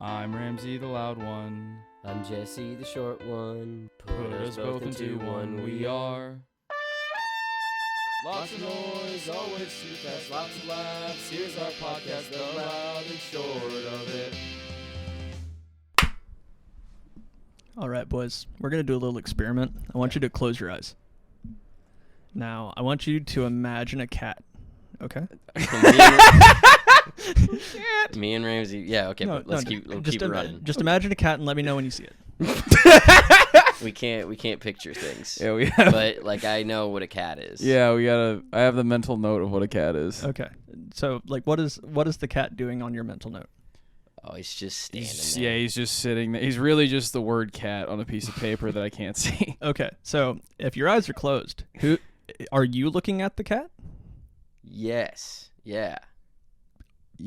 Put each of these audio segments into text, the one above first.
I'm Ramsey the loud one. I'm Jesse the short one. Put us both into one, we are. Lots of noise, always too fast, lots of laughs. Here's our podcast, the loud and short of it. All right, boys, we're going to do a little experiment. I want you to close your eyes. Now, I want you to imagine a cat, okay? Me and Ramsey, yeah, okay, but let's keep it running. Just imagine a cat and let me know when you see it. We can't picture things. Yeah, we have. But like I know what a cat is. Yeah, I have the mental note of what a cat is. Okay, so like, what is the cat doing on your mental note? Oh, he's just standing there. Yeah, he's just sitting there. He's really just the word cat on a piece of paper that I can't see. Okay, so if your eyes are closed, who are you looking at the cat? Yes. Yeah.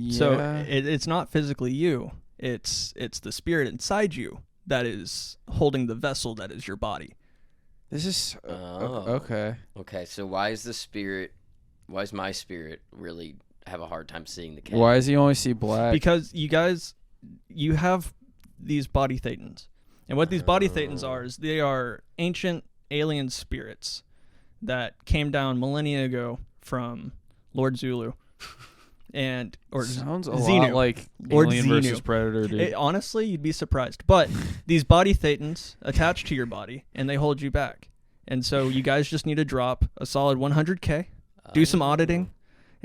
So it's not physically you. It's the spirit inside you that is holding the vessel that is your body. This is okay. Okay, so why is my spirit really have a hard time seeing the cat? Why does he only see black? Because you have these body thetans. And what these body thetans are is they are ancient alien spirits that came down millennia ago from Lord Zulu. Sounds a Xenu. lot like Lord Alien Xenu. versus Predator, dude. Honestly, you'd be surprised. But these body thetans attach to your body, and they hold you back. And so you guys just need to drop a solid 100K, do some auditing,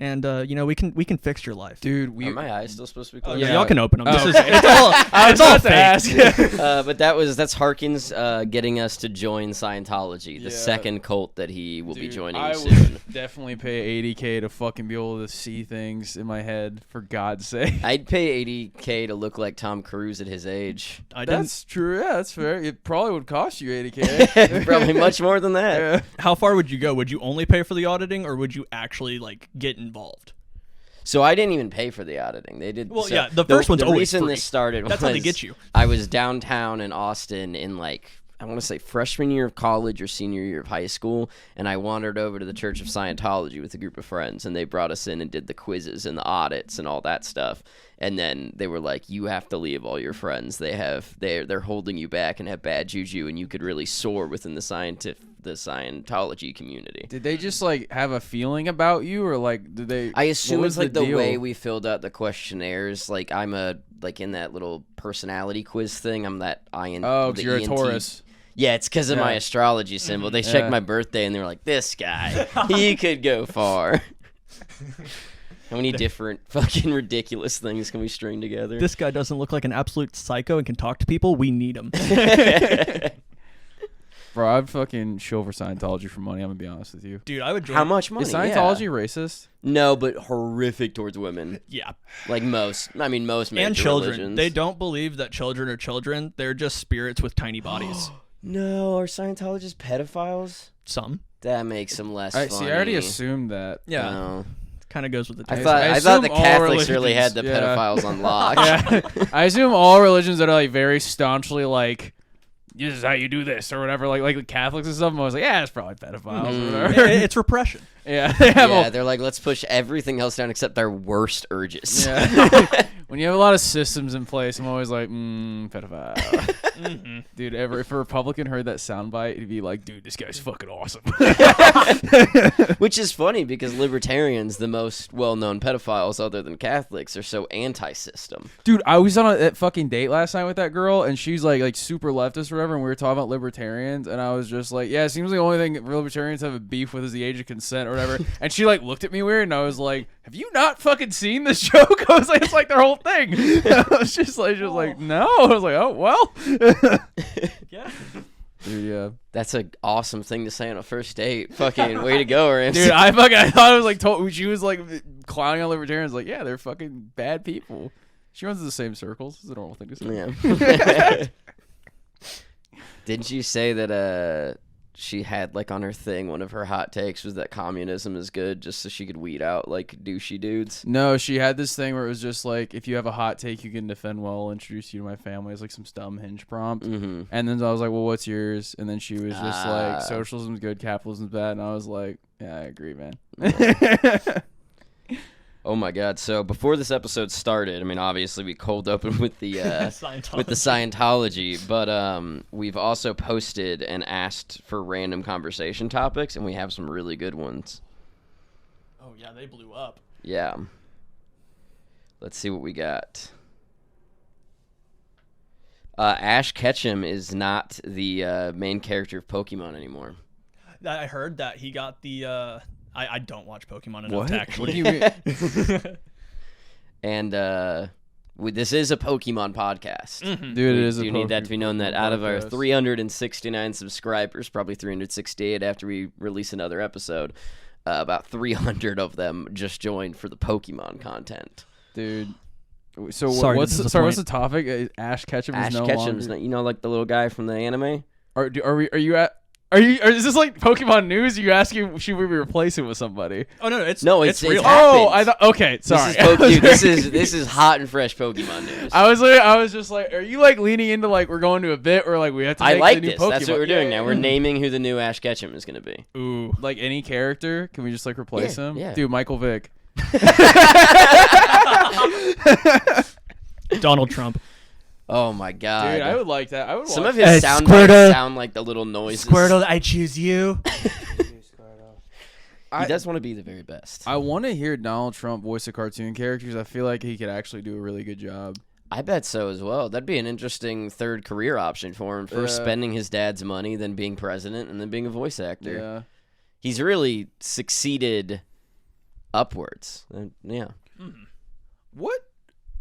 and we can fix your life. Dude, Are my eyes still supposed to be closed? Yeah, y'all can open them. Oh, It's all fake. But that's Harkins getting us to join Scientology, the second cult that he will be joining I soon. would definitely pay $80K to fucking be able to see things in my head, for God's sake. I'd pay $80K to look like Tom Cruise at his age. That's true. Yeah, that's fair. It probably would cost you $80K. Probably much more than that. Yeah. How far would you go? Would you only pay for the auditing, or would you actually get involved? So I didn't even pay for the auditing. They did. Well, so yeah, the first one's the always reason free. this started That's was how they get you. I was downtown in Austin in I want to say freshman year of college or senior year of high school, and I wandered over to the Church of Scientology with a group of friends, and they brought us in and did the quizzes and the audits and all that stuff. And then they were like, "You have to leave all your friends. They're holding you back and have bad juju, and you could really soar within the Scientology community." Did they just have a feeling about you, or did they? I assume it's the deal? way we filled out the questionnaires. I'm in that little personality quiz thing. I'm that IN. Oh, because you're a Taurus. Yeah, it's because of my astrology symbol. They checked my birthday and they were like, "This guy, he could go far." How many different fucking ridiculous things can we string together? This guy doesn't look like an absolute psycho and can talk to people. We need him. Bro, I'd fucking show for Scientology for money. I'm gonna be honest with you. Dude, I would join. How much money? Is Scientology racist? No, but horrific towards women. Yeah. Most major And children. religions. They don't believe that children are children. They're just spirits with tiny bodies. No, are Scientologists pedophiles? Some. That makes them less funny. See, I already assumed that. Yeah. No. Kind of goes with the I taste. thought the assume all Catholics really had religions- the pedophiles on lock. Yeah. I assume all religions that are very staunchly this is how you do this or whatever, like the Catholics and stuff. I was like, yeah, it's probably pedophiles or whatever. It's repression. Yeah, they have They're like, let's push everything else down except their worst urges. Yeah. When you have a lot of systems in place, I'm always like, pedophile. Mm-hmm. Dude, if a Republican heard that soundbite, it'd be like, dude, this guy's fucking awesome. Which is funny because libertarians, the most well-known pedophiles other than Catholics, are so anti-system. Dude, I was on a fucking date last night with that girl, and she's like super leftist or whatever, and we were talking about libertarians, and I was just like, yeah, it seems like the only thing libertarians have a beef with is the age of consent or whatever. And she looked at me weird, and I was like, have you not fucking seen this joke? I was like, it's like their whole thing. I was just like, no. I was like, oh, well. Yeah. Dude, yeah. That's an awesome thing to say on a first date. Fucking way to go, Ramsey. Dude, I thought it was she was clowning on libertarians, yeah, they're fucking bad people. She runs in the same circles. It's a normal thing to say. Yeah. Didn't you say that she had on her thing, one of her hot takes was that communism is good just so she could weed out douchey dudes? No, she had this thing where it was just if you have a hot take you can defend well, I'll introduce you to my family. It's some dumb Hinge prompt. Mm-hmm. And then I was like, well, what's yours? And then she was just socialism's good, capitalism's bad. And I was like, yeah, I agree, man. Oh my God! So before this episode started, I mean, obviously we cold opened with the Scientology, but we've also posted and asked for random conversation topics, and we have some really good ones. Oh yeah, they blew up. Yeah. Let's see what we got. Ash Ketchum is not the main character of Pokemon anymore. I heard that he got the. I don't watch Pokemon enough What? to actually. What do you mean? And this is a Pokemon podcast. Mhm. Dude, We it is a do need that to be known that out of our podcast. 369 subscribers, probably 368 after we release another episode, about 300 of them just joined for the Pokemon content. Dude. So Sorry to what's disappoint. what's the topic? Ash Ketchum Ash is no Ketchum's, longer. you know, like the little guy from the anime? Is this like Pokemon news? Are you asking should we replace it with somebody? Oh no, it's It's real. happened. Oh, I thought. Okay, sorry. This is hot and fresh Pokemon news. I was just like, are you like leaning into like we're going to a bit or like we have to? I make like the new this. Pokemon? That's what we're doing Yeah, now. We're naming who the new Ash Ketchum is going to be. Ooh. like any character. Can we just like replace Yeah, him? yeah. Dude, Michael Vick. Donald Trump. Oh my God. Dude, I would like that. I would. Some watch of his Hey, sound Squirtle. bites sound like the little noises. I choose you. He does want to be the very best. I want to hear Donald Trump voice a cartoon characters. I feel like he could actually do a really good job. I bet so as well. That'd be an interesting third career option for him. First Yeah. spending his dad's money, then being president, and then being a voice actor. Yeah. He's really succeeded upwards. Yeah.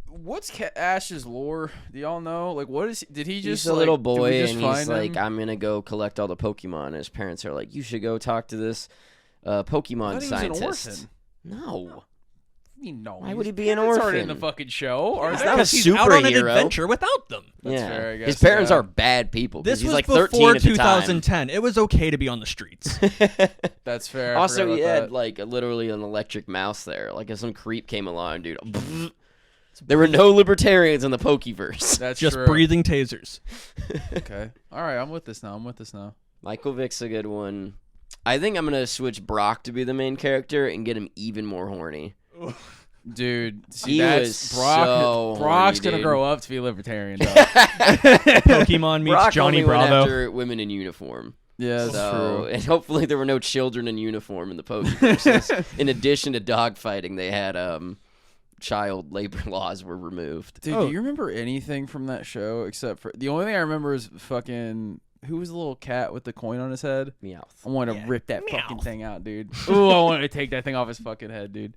What's Ash's lore? Do y'all know? Like, what is? Did he just He's a like, little did we boy, just and he's find like, him? I'm going to go collect all the Pokemon. And his parents are like, you should go talk to this I Pokemon thought he was scientist. an orphan. No. I mean, no. Why his would he be an parents aren't in the orphan? fucking show? Are He's they? not a Because he's out on an superhero. adventure without them. That's yeah. fair, I His guess, parents yeah. are bad people. 'cause This he's was like before 13 at the time. 2010. It was okay to be on the streets. That's fair. I Also, forgot he about had that. like literally an electric mouse there. Like if some creep came along, dude. There were no libertarians in the Pokeverse. That's Just true. breathing tasers. Okay. All right. I'm with this now. Michael Vick's a good one. I think I'm gonna switch Brock to be the main character and get him even more horny. Dude, see, He that's was Brock. so Brock's horny, gonna dude. grow up to be libertarian. Dog. Pokemon meets Brock Johnny only went Bravo. after women in uniform. Yeah, that's So, true. and hopefully there were no children in uniform in the Pokeverse. In addition to dogfighting, they had child labor laws were removed. Dude, Oh. do you remember anything from that show except for the only thing I remember is fucking who was the little cat with the coin on his head? Meowth. I want to Yeah. rip that fucking Meowth. thing out, dude. Ooh, I want to take that thing off his fucking head, dude.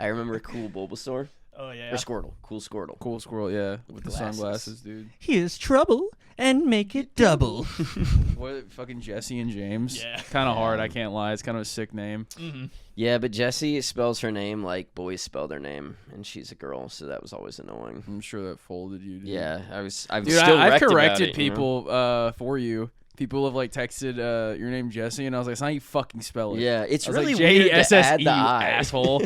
I remember cool Bulbasaur Oh yeah. or Squirtle. Cool Squirtle. Cool squirrel, yeah, with the glasses. sunglasses, dude. Here's trouble and make it double. What fucking Jesse and James? Yeah. Kind of hard. I can't lie. It's kind of a sick name. Mm-hmm. Yeah, but Jessie spells her name like boys spell their name, and she's a girl, so that was always annoying. I'm sure that folded you, dude. Yeah, I've Dude, still I've wrecked about corrected it, you know? people for you. People have like texted your name Jesse, and I was like, "It's not how you fucking spell it." Yeah, it's I was really like, weird to add J-E-S-S-E, the you I. asshole.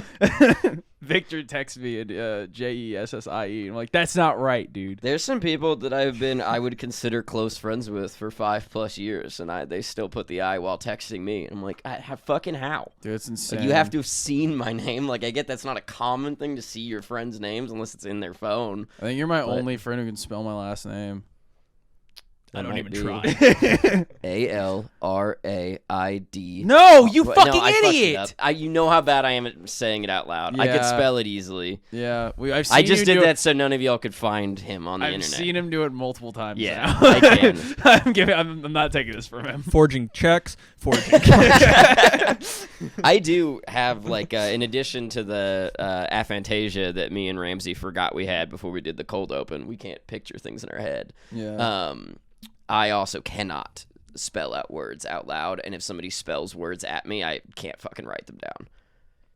Victor texts me at J-E-S-S-I-E. I'm like, that's not right, dude. There's some people that I would consider close friends with for 5+ years, and they still put the I while texting me. And I'm like, fucking how? Dude, it's insane. Like, you have to have seen my name. Like, I get that's not a common thing to see your friends' names unless it's in their phone. I think you're my but- only friend who can spell my last name. I don't might even be. try. Alraid. No, you But- fucking no, I fucked it idiot. up. You know how bad I am at saying it out loud. I could Yeah. spell it easily. Yeah, I've seen I just you did do that so none of y'all could find him on the I've internet. seen him do it multiple times. Yeah, now. I can. I'm not taking this from him. Forging checks. Forging. I do have, like, in addition to the aphantasia that me and Ramsey forgot we had before we did the cold open, we can't picture things in our head. Yeah. I also cannot spell out words out loud, and if somebody spells words at me, I can't fucking write them down.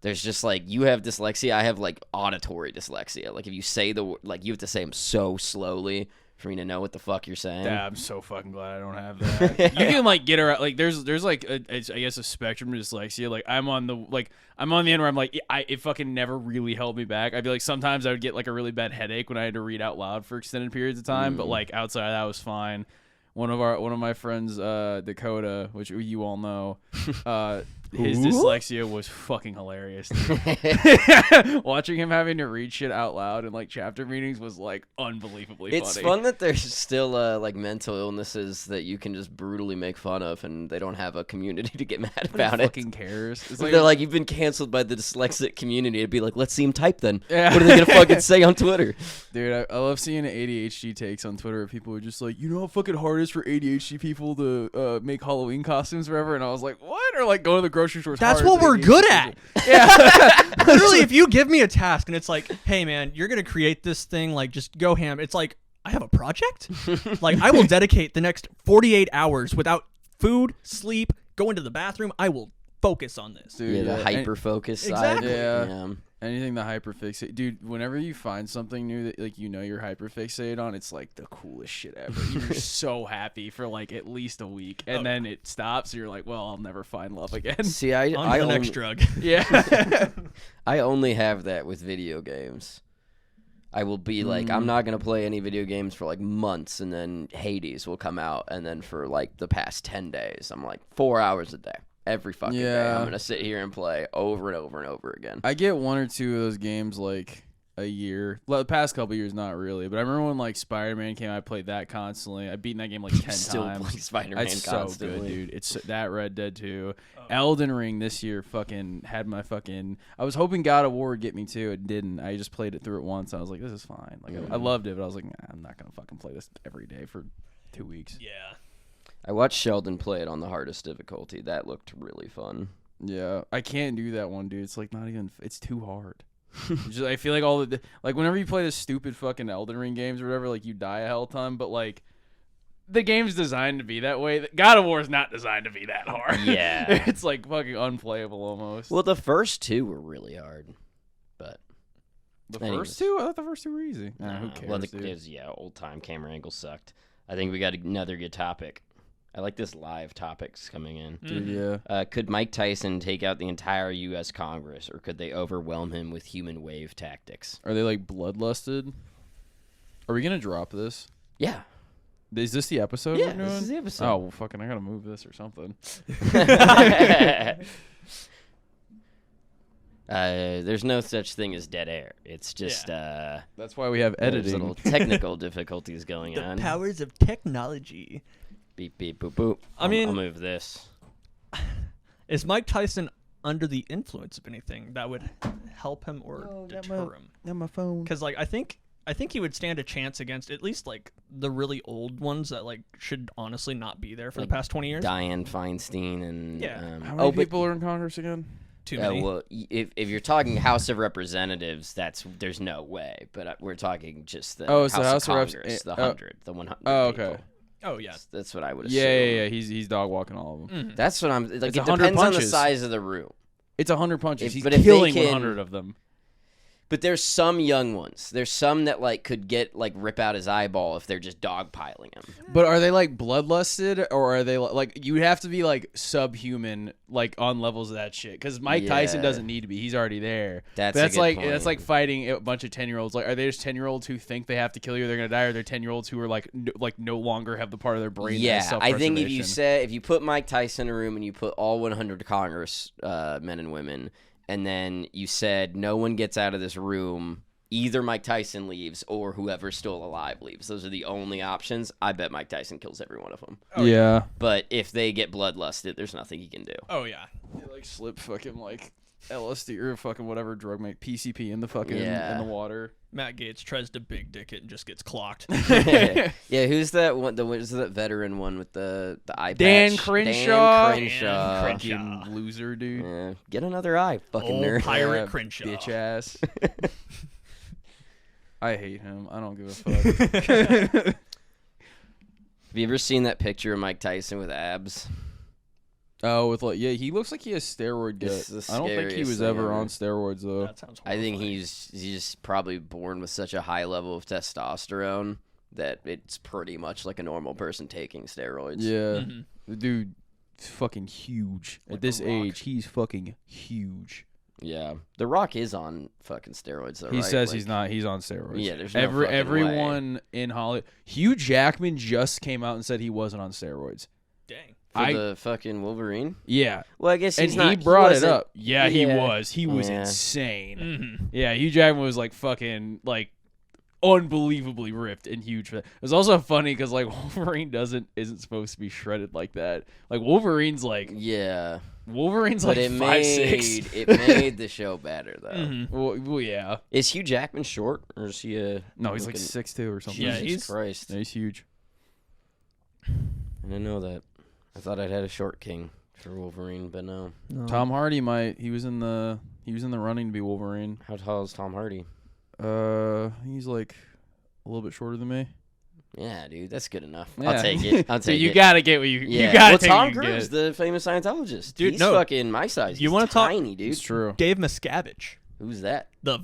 There's just, like, you have dyslexia, I have, like, auditory dyslexia. Like, if you say like, you have to say them so slowly for me to know what the fuck you're saying. Yeah, I'm so fucking glad I don't have that. You can like get around like there's like I guess a spectrum of dyslexia. Like I'm on the end where I'm like it fucking never really held me back. I'd be like sometimes I would get like a really bad headache when I had to read out loud for extended periods of time, but like outside of that was fine. One of my friends, Dakota, which you all know, his Who? dyslexia was fucking hilarious. Dude. Watching him having to read shit out loud in like chapter meetings was like unbelievably funny. It's fun that there's still like mental illnesses that you can just brutally make fun of, and they don't have a community to get mad about it. Fucking cares. It's They're like, you've been canceled by the dyslexic community. It'd be like, let's see him type then. Yeah. What are they gonna fucking say on Twitter? Dude, I love seeing ADHD takes on Twitter. People are just like, you know how fucking hard it is for ADHD people to make Halloween costumes forever? And I was like, what? Or like go to the grocery store. That's what we're good at. Yeah. Literally, if you give me a task and it's like, hey man, you're gonna create this thing, like just go ham. It's like, I have a project. Like I will dedicate the next 48 hours without food, sleep, go into the bathroom. I will focus on this. Dude, The hyper focus side. Exactly. Yeah. Anything that hyperfixate, dude. Whenever you find something new that like you're hyperfixated on, it's like the coolest shit ever. You're so happy for like at least a week, and then it stops. And you're like, well, I'll never find love again. See, On to I the only, next drug. Yeah. I only have that with video games. I will be like, I'm not gonna play any video games for like months, and then Hades will come out, and then for like the past 10 days, I'm like 4 hours a day. Every fucking day, I'm gonna sit here and play over and over and over again. I get one or two of those games like a year. Well, the past couple years, not really. But I remember when like Spider-Man came out, I played that constantly. I've beaten that game like 10 Still times. play Spider-Man It's constantly. so good, dude. It's that Red Dead 2. Elden Ring this year fucking had my fucking. I was hoping God of War would get me too. It didn't. I just played it through it once. I was like, this is fine. Like I loved it, but I was like, nah, I'm not gonna fucking play this every day for 2 weeks. Yeah. I watched Sheldon play it on the hardest difficulty. That looked really fun. Yeah, I can't do that one, dude. It's like not even. It's too hard. I feel like all the like whenever you play the stupid fucking Elden Ring games or whatever, like you die a hell ton. But like the game's designed to be that way. God of War is not designed to be that hard. Yeah. It's like fucking unplayable almost. Well, the first two were really hard, but the anyways. first two, I thought the first two were easy. Who cares? Well, Dude? old time camera angle sucked. I think we got another good topic. I like this live topics coming in. Dude, yeah. Could Mike Tyson take out the entire U.S. Congress, or could they overwhelm him with human wave tactics? Are they like bloodlusted? Are we gonna drop this? Yeah. Is this the episode? Yeah, we're doing? this is the episode. Oh well, fucking! I gotta move this or something. There's no such thing as dead air. It's just That's why we have there's editing. little technical difficulties going The on. powers of technology. Beep beep boop boop. I mean- I'll move this. Is Mike Tyson under the influence of anything that would help him or deter him? Got my phone. Because like I think he would stand a chance against at least like the really old ones that like should honestly not be there for Like the past 20 years. Dianne Feinstein and Yeah. How many people are in Congress again? Too many. well, if you're talking House of Representatives, there's no way. But we're talking just the Oh, it's House the House of of Reps- Congress, the 100. Oh, okay. people. Oh yeah. That's what I would assume. Yeah. He's dog walking all of them. That's what I'm like. It's It 100 depends on the punches. size of the room. It's 100 punches. He's but if they killing can- 100 of them. But there's some young ones. There's some that like could get like rip out his eyeball if they're just dogpiling him. But are they like bloodlusted, or are they like you have to be like subhuman, like on levels of that shit? Because Mike Tyson Yeah. doesn't need to be; he's already there. That's But that's a good like point. that's like fighting a bunch of 10-year-olds. Like, are they just 10-year-olds who think they have to kill you, or they're gonna die, or they're 10-year-olds who are like no longer have the part of their brain? that has Yeah, I think self-preservation? if you put Mike Tyson in a room and you put all 100 Congress men and women, and then you said no one gets out of this room. Either Mike Tyson leaves or whoever's still alive leaves. Those are the only options. I bet Mike Tyson kills every one of them. yeah. But if they get bloodlusted, there's nothing he can do. Oh yeah. They like slip fucking like LSD or fucking whatever drug make PCP in the fucking Yeah. in the water. Matt Gaetz tries to big dick it and just gets clocked. Yeah, who's that one? Who's that veteran one with the eye Dan patch? Crenshaw. Dan Crenshaw. Dan Crenshaw. Fucking loser, dude. Yeah, get another eye, fucking Old nerd. pirate Yeah, Crenshaw. bitch ass. I hate him. I don't give a fuck. Have you ever seen that picture of Mike Tyson with abs? Oh, with like he looks like he has steroid It's gut. the I don't think he scariest was thing ever ever. on steroids though. That sounds I horrifying. think he's just probably born with such a high level of testosterone that it's pretty much like a normal person taking steroids. Yeah, Mhm. the dude, fucking huge. Like At this The Rock. age, he's fucking huge. Yeah. The Rock is on fucking steroids though, He right? says Like, he's not. He's on steroids. Yeah, there's no fucking everyone in Hollywood. Hugh Jackman just came out and said he wasn't on steroids. Dang. For the fucking Wolverine? Yeah. Well, I guess he's and not. he brought it wasn't- up. Yeah, he was. He was Yeah. insane. Mhm. Yeah, Hugh Jackman was like fucking like unbelievably ripped and huge for that. It was also funny because like Wolverine isn't supposed to be shredded like that. Like Wolverine's like Yeah. Wolverine's But like it 5'6". it made the show better though. Mhm. Well, yeah. Is Hugh Jackman short or is he a? No, he's like looking- 6'2" or something. Yeah, Jesus he's- Christ. Yeah, he's huge. I didn't know that. I thought I'd had a short king for Wolverine, but no. No. Tom Hardy might. He was in the running to be Wolverine. How tall is Tom Hardy? He's like a little bit shorter than me. Yeah, dude, that's good enough. Yeah. I'll take it. I'll So take you it. gotta get what you Yeah. gotta well, take Tom what you can Cruise, get. the famous Scientologist. Dude, He's no. fucking my size. You He's wanna talk- tiny, dude. It's true. Dave Miscavige, Who's that? the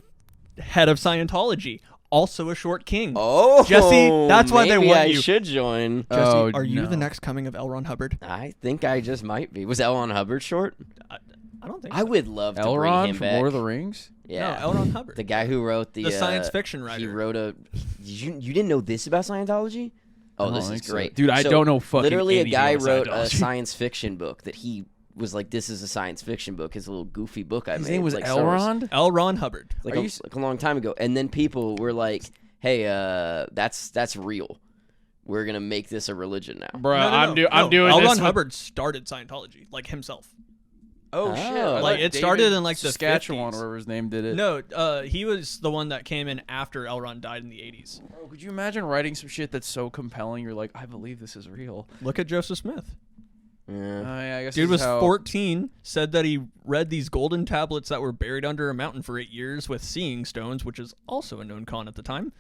head of Scientology, also a short king. Oh, Jesse, that's why they maybe want I you. should join. Jesse, Oh, are you no. the next coming of L. Ron Hubbard? I think I just might be. Was L. Ron Hubbard short? I don't think I so. would love to bring Elrond him from back. Lord of the Rings. Yeah, No, L. Ron Hubbard. the guy who wrote the science fiction He writer. wrote a. You didn't know this about Scientology? Oh, I don't this is think so. great, Dude. I So, don't know fucking. Literally, a anything guy about wrote a Scientology. science fiction book that he was like, "This is a science fiction book." His little goofy book I His made. name was like Star Wars. Elrond. L. Ron Hubbard. like Are a, you like a long time ago, and then people were like, "Hey, that's real. We're gonna make this a religion now." Bro, No, no, I'm no. doing L. this Ron with- Hubbard started Scientology, like himself. Oh, Oh. shit! Like, Like, it started David in, like, the Saskatchewan, 50s. wherever his name did it. No, he was the one that came in after L. Ron died in the 80s. Bro, could you imagine writing some shit that's so compelling? You're like, I believe this is real. Look at Joseph Smith. Yeah. Yeah, I guess Dude this was is how- 14, said that he read these golden tablets that were buried under a mountain for 8 years with seeing stones, which is also a known con at the time.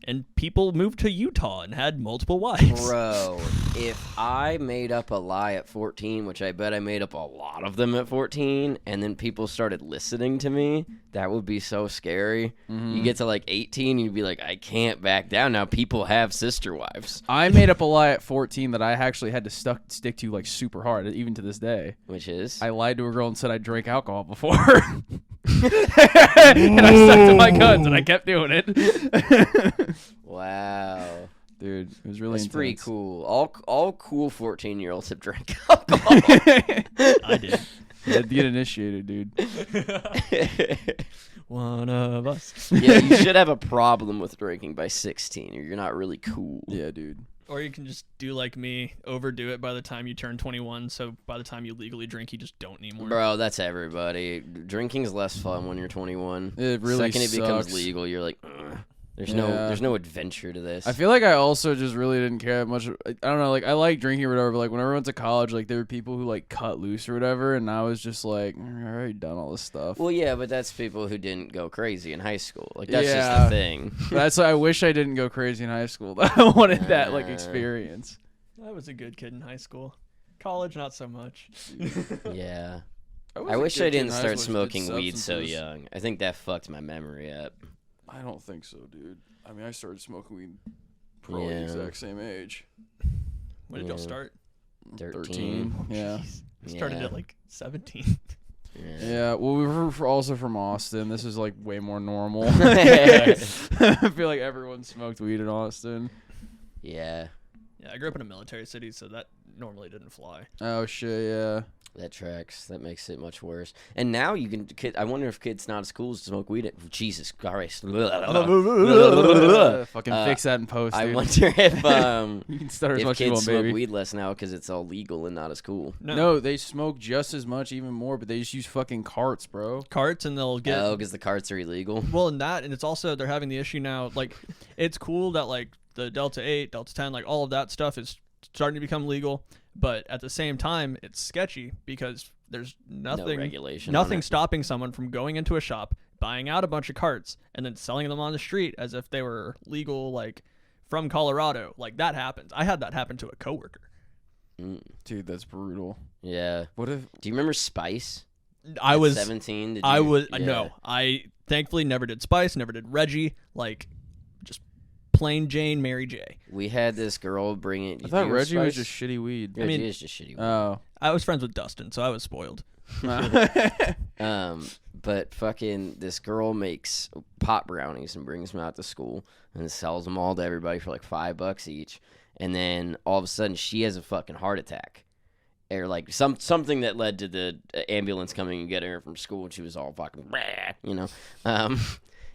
And people moved to Utah and had multiple wives. Bro, if I made up a lie at 14, which I bet I made up a lot of them at 14, and then people started listening to me, that would be so scary. Mm-hmm. You get to like 18, you'd be like, I can't back down. Now people have sister wives, I made up a lie at 14 that I actually had to stick to like super hard, even to this day. which is I lied to a girl and said I drank alcohol before. And I stuck to my guns and I kept doing it. wow. Dude, it was really That's pretty intense. cool. All cool 14-year-olds have drank alcohol. I did. You had to get initiated, dude. One of us. Yeah, you should have a problem with drinking by 16, or you're not really cool. Yeah, dude. Or you can just do like me, overdo it by the time you turn 21, so by the time you legally drink, you just don't anymore. Bro, that's everybody. Drinking's less fun when you're 21. It really Second it becomes sucks. legal, you're like, "Ugh." There's Yeah. no adventure to this. I feel like I also just really didn't care that much. I don't know, like I like drinking or whatever, but like whenever I went to college, like there were people who like cut loose or whatever, and I was just like, I already done all this stuff. Well, yeah, but that's people who didn't go crazy in high school. Like that's just Yeah. the thing. That's why I wish I didn't go crazy in high school. I wanted that like Uh. experience. I was a good kid in high school. College, not so much. Yeah. was I a wish good I kid in didn't high start school, just did smoking weed so substances. young. I think that fucked my memory up. I don't think so, dude. I mean, I started smoking weed probably the Yeah. exact same age. When did y'all Yeah. start? 13. Yeah. I started Yeah. at like 17. Yeah, well, we were also from Austin. This is like way more normal. I feel like everyone smoked weed in Austin. Yeah. Yeah, I grew up in a military city, so that normally didn't fly. Oh shit, yeah. That tracks. That makes it much worse. And now you can. I wonder if kids not at schools smoke weed. Jesus Christ! Fucking fix that in post. I Dude. wonder if You can stutter as if much as you kids want, smoke baby. weed less now because it's all legal and not at school. No, they smoke just as much, even more, but they just use fucking carts, bro. Carts, and they'll get Oh, because the carts are illegal. well in that, and it's also they're having the issue now. Like, it's cool that like the Delta 8, Delta 10, like all of that stuff is starting to become legal, but at the same time, it's sketchy because there's nothing regulation on it. stopping someone from going into a shop, buying out a bunch of carts, and then selling them on the street as if they were legal, like from Colorado. Like that happens. I had that happen to a coworker. Dude, that's brutal. Yeah. What if? Do you remember Spice? I At was 17. I was yeah. no. I thankfully never did Spice, never did Reggie. Like just plain Jane, Mary J. We had this girl bring it. I thought Reggie was just shitty weed. Reggie mean- is just shitty. Oh. I was friends with Dustin, so I was spoiled. But fucking this girl makes pot brownies and brings them out to school and sells them all to everybody for like $5 each. And then all of a sudden she has a fucking heart attack. or like something that led to the ambulance coming and getting her from school, and she was all fucking, you know.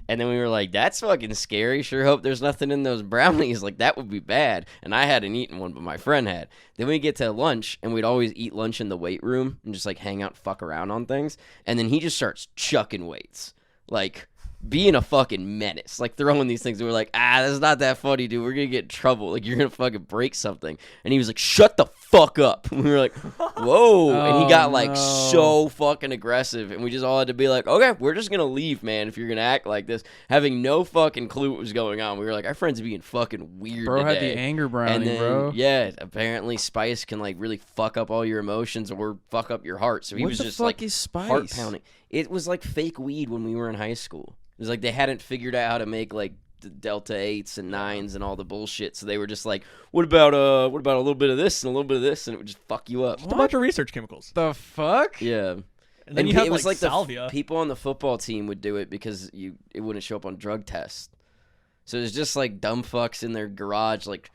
And then we were like, that's fucking scary. Sure hope there's nothing in those brownies. Like, that would be bad. And I hadn't eaten one, but my friend had. Then we get to lunch, and we'd always eat lunch in the weight room and just, like, hang out and fuck around on things. And then he just starts chucking weights. Like, being a fucking menace. Like, throwing these things. And we're like, that's not that funny, dude. We're going to get in trouble. Like, you're going to fucking break something. And he was like, shut the fuck up. And we were like, whoa. And he got, like, so fucking aggressive. And we just all had to be like, okay, we're just going to leave, man, if you're going to act like this. Having no fucking clue what was going on. We were like, our friend's being fucking weird Bro today. had the anger brownie, and then, bro. Yeah, apparently spice can, like, really fuck up all your emotions or fuck up your heart. So he was just, like, is spice? heart pounding. It was like fake weed when we were in high school. It was like they hadn't figured out how to make, like, the Delta 8s and 9s and all the bullshit. So they were just like, what about a little bit of this and a little bit of this, and it would just fuck you up. Just a bunch of research chemicals. The fuck? Yeah. And then you have, it was like salvia. the people on the football team would do it because it wouldn't show up on drug tests. So it was just like dumb fucks in their garage, like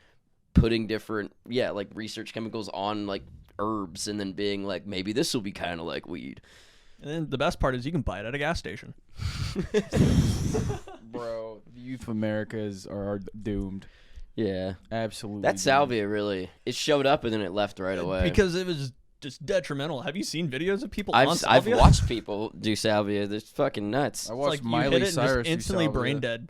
putting different, like research chemicals on like herbs and then being like, maybe this will be kind of like weed. And then the best part is you can buy it at a gas station. Bro, the youth of America are doomed. Yeah. Absolutely. That salvia really, it showed up and then it left right away. Because it was just detrimental. Have you seen videos of people I've on salvia? I've watched people do salvia. It's fucking nuts. I It's watched like Miley you hit it and Cyrus just instantly do salvia. brain dead.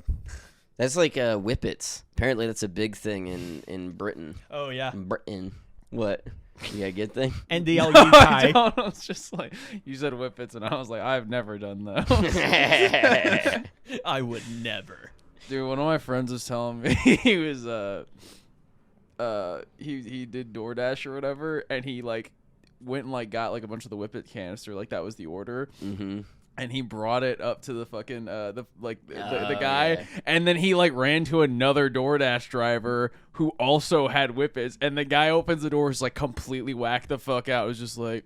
That's like whippets. Apparently that's a big thing in Britain. Oh, yeah. Britain. What? You got a good thing? NDLUI. I don't know. It's just like, you said whippets, and I was like, I've never done those. I would never. Dude, one of my friends was telling me he was he did DoorDash or whatever, and he like went and like got like a bunch of the whippet canister, like that was the order. Mm-hmm. And he brought it up to the fucking the Oh, guy, yeah. and then he like ran to another DoorDash driver who also had whippets, and the guy opens the door, is like completely whacked the fuck out. It was just like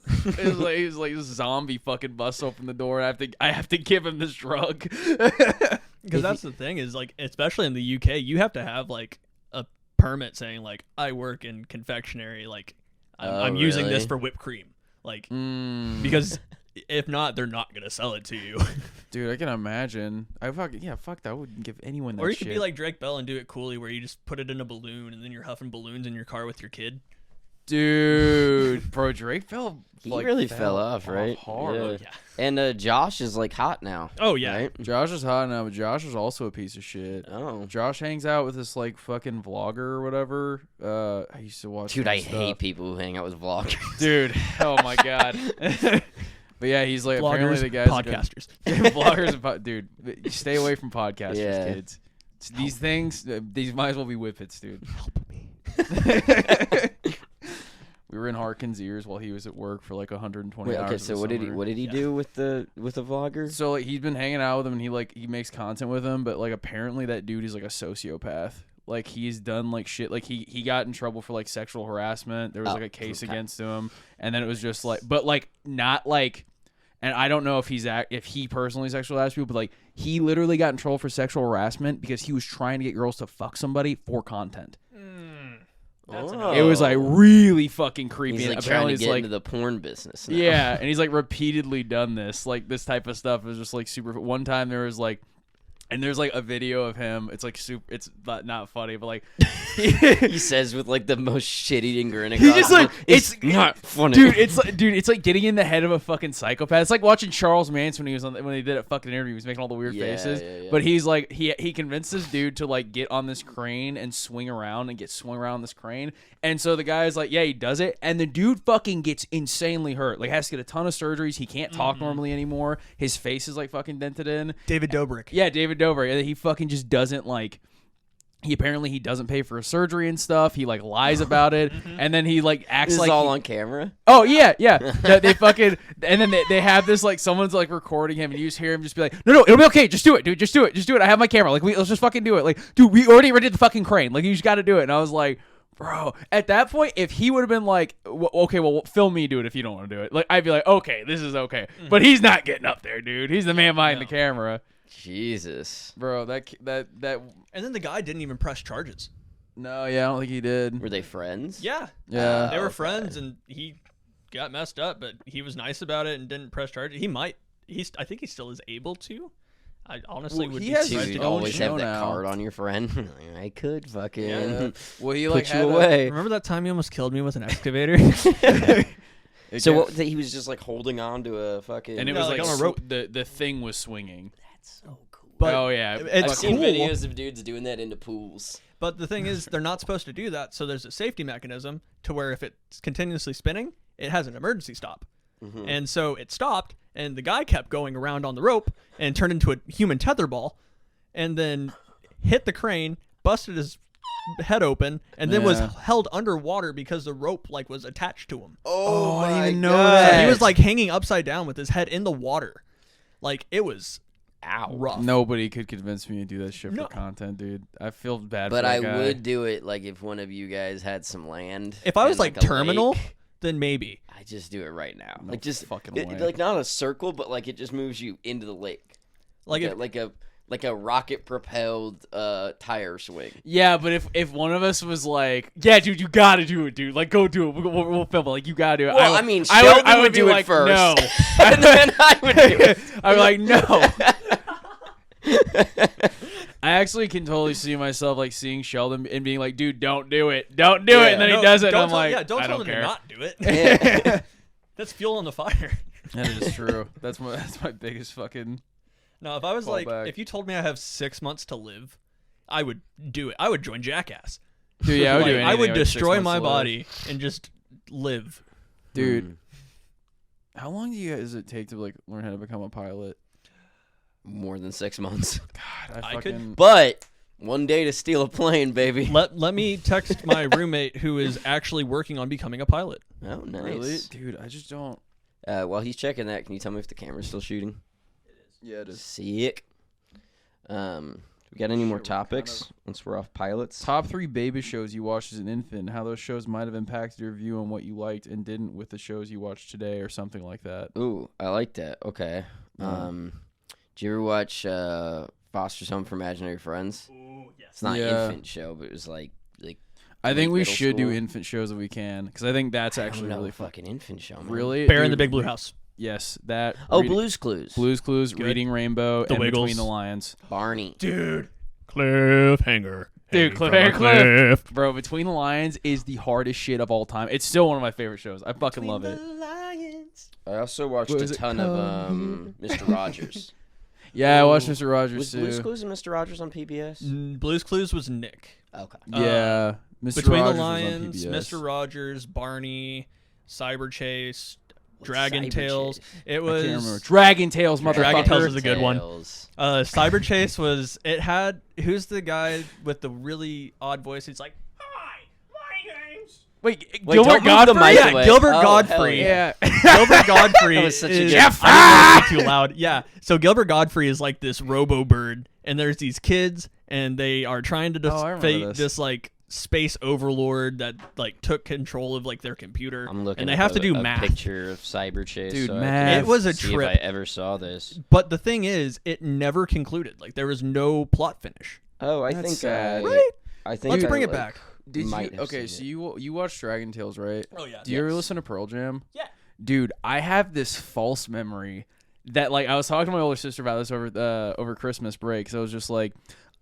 it was like this zombie fucking busts open the door, and I have to give him this drug. Because that's the thing is, like, especially in the UK, you have to have, like, a permit saying, like, I work in confectionery, like, I'm using this really? for whipped cream. Like, because if not, they're not going to sell it to you. Dude, I can imagine. Fuck that. I wouldn't give anyone that Or you shit. could be like Drake Bell and do it coolly where you just put it in a balloon and then you're huffing balloons in your car with your kid. Dude, bro, Drake fell. He like, really fell off, right? hard. Yeah. And Josh is like hot now. Oh, yeah. Right? Josh is hot now, but Josh is also a piece of shit. Oh. Josh hangs out with this like fucking vlogger or whatever. I used to watch. Dude, his I stuff. hate people who hang out with vloggers. Dude, oh my god. But yeah, he's like apparently Bloggers, the guy's podcasters. vloggers, dude. Stay away from podcasters, Yeah. kids. These things, these might as well be whippets, dude. Help me. We were in Harkins' ears while he was at work for like 120 Wait, hours. okay, of so the what summer. did he do with the vlogger? So like he's been hanging out with him, and he makes content with him, but like apparently that dude is like a sociopath. Like he's done like shit. Like he got in trouble for like sexual harassment. There was like a case against him, and then it was just like, but like not like. And I don't know if if he personally sexually harassed people, but like he literally got in trouble for sexual harassment because he was trying to get girls to fuck somebody for content. That's Oh. It was like really fucking creepy. He's and like trying apparently to it's get like into the porn business now. yeah, and he's like repeatedly done this. Like this type of stuff is just like super. One time there was like. And there's like a video of him. It's like super. It's not funny, but like He says with like the most shit-eating grin across. he's just like it's not funny, dude. It's like getting in the head of a fucking psychopath. It's like watching Charles Manson when he was when he did a fucking interview. He was making all the weird Yeah, faces. yeah, yeah. But he's like he convinced this dude to like get on this crane and swing around and get swung around this crane. And so the guy's like, yeah, he does it, and the dude fucking gets insanely hurt. Like has to get a ton of surgeries. He can't talk normally anymore. His face is like fucking dented in. David Dobrik. Yeah, David Dobrik. And he fucking just doesn't like. He doesn't pay for his surgery and stuff. He like lies about it, and then he like acts This is like all on camera. oh yeah, yeah. They fucking and then they have this like someone's like recording him, and you just hear him just be like, no, it'll be okay. Just do it, dude. Just do it. I have my camera. Like let's just fucking do it. Like, dude, we already rented the fucking crane. Like you just got to do it. And I was like. Bro, at that point, if he would have been like, okay, well, film me do it if you don't want to do it. Like, I'd be like, okay, this is okay. But he's not getting up there, dude. He's the man behind the camera. Jesus. Bro, that And then the guy didn't even press charges. No, yeah, I don't think he did. Were they friends? Yeah. Yeah. They were okay. friends, and he got messed up, but he was nice about it and didn't press charges. I think he still is able to. I honestly Well, would he be has Dude, surprised his you'd to own always have show that now. card on your friend. I could fucking Yeah. Well, he put like you had away. Remember that time he almost killed me with an excavator? So what, he was just like holding on to a fucking. And it No, was like like on a rope. The thing was swinging. That's so cool. But oh yeah, it's I've seen cool. videos of dudes doing that into pools. But the thing is, they're not supposed to do that, so there's a safety mechanism to where if it's continuously spinning, it has an emergency stop. Mm-hmm. And so it stopped, and the guy kept going around on the rope and turned into a human tetherball, and then hit the crane, busted his head open, and then was Yeah. held underwater because the rope like was attached to him. Oh, I didn't my even know God. that. So he was like hanging upside down with his head in the water. Like it was Ow. rough. Nobody could convince me to do that shit No. for content, dude. I feel bad. But for that I guy. would do it like if one of you guys had some land. If I was and, like a terminal, lake, then maybe. I just do it right now. No like just fucking it- way. like not a circle, but like it just moves you into the lake. Like if, Like a rocket propelled tire swing. Yeah, but if one of us was like, yeah, dude, you gotta do it, dude. Like, go do it. We'll film it. Like, you gotta do it. Well, I mean, I Sheldon would be do it like, first. No. And then I would do it. I'm like, no. I actually can totally see myself like seeing Sheldon and being like, dude, don't do it. Don't do it. And then No, he does it. And don't I'm tell, like, yeah, don't I tell don't him care. to not do it. Yeah. That's fuel on the fire. That is true. That's my biggest fucking. No, if I was Fall like, back. if you told me I have 6 months to live, I would do it. I would join Jackass. Dude, yeah, I would Like, do anything. I would with 6 destroy months my to live. body and just live. Dude, how long does it take to like learn how to become a pilot? More than 6 months. God, I I could- fucking. But one day to steal a plane, baby. Let me text my roommate who is actually working on becoming a pilot. Oh, nice. Really, dude, I just don't. While he's checking that, can you tell me if the camera's still shooting? Yeah, it is. Sick. We got any more topics once we're off pilots? Top 3 baby shows you watched as an infant, how those shows might have impacted your view on what you liked and didn't with the shows you watched today or something like that. Ooh, I like that. Okay. Did you ever watch Foster's Home for Imaginary Friends? Ooh, yes. It's not an Yeah. infant show, but it was like I think we middle should do school. infant shows if we can, because I think that's I don't actually know, really fun. fucking infant show. Man. Really? Bear in the Dude, Big Blue House. Yes, that. Oh, reading- Blue's Clues. Blue's Clues, Good. Reading Rainbow, The and Wiggles. Between the Lions. Barney. Dude. Cliffhanger. Dude, Hanging from cliffhanger, a cliff. Bro, Between the Lions is the hardest shit of all time. It's still one of my favorite shows. I fucking love it. I also watched What a is it ton of called? Mr. Rogers. Yeah, I watched Mr. Rogers Was too. Blue's Clues and Mr. Rogers on PBS? Blue's Clues was Nick. Okay. Yeah, Mr. Between Rogers the was on Lions, PBS. Mr. Rogers, Barney, Cyber Chase, What's Dragon Cyber Tales. Chase? It I was can't remember. Dragon Tales, motherfucker. Dragon Tales is a good one. Tales. Cyber Chase was. It had who's the guy with the really odd voice? He's like, "Hi, my name's." Wait, Wait, Gilbert don't move the Godfrey? mic Yeah, away. Gilbert Oh, Godfrey. hell yeah. Gilbert Godfrey That was such a is. good- I didn't want to be too loud. Yeah. So Gilbert Godfrey is like this robo bird, and there's these kids, and they are trying to I remember defeat this. this like space overlord that like took control of like their computer. I'm looking and they up have to do a math. picture of Cyber Chase. Dude, so I math. can It was a see trip. if I ever saw this. But the thing is, it never concluded. Like there was no plot finish. Oh, I That's think sad. Right? I think Let's I, bring it like, back. Did might you? have Okay, seen so you watched Dragon Tales, right? Oh yeah. Do you ever listen to Pearl Jam? Yeah. Dude, I have this false memory that like I was talking to my older sister about this over Christmas break. So I was just like,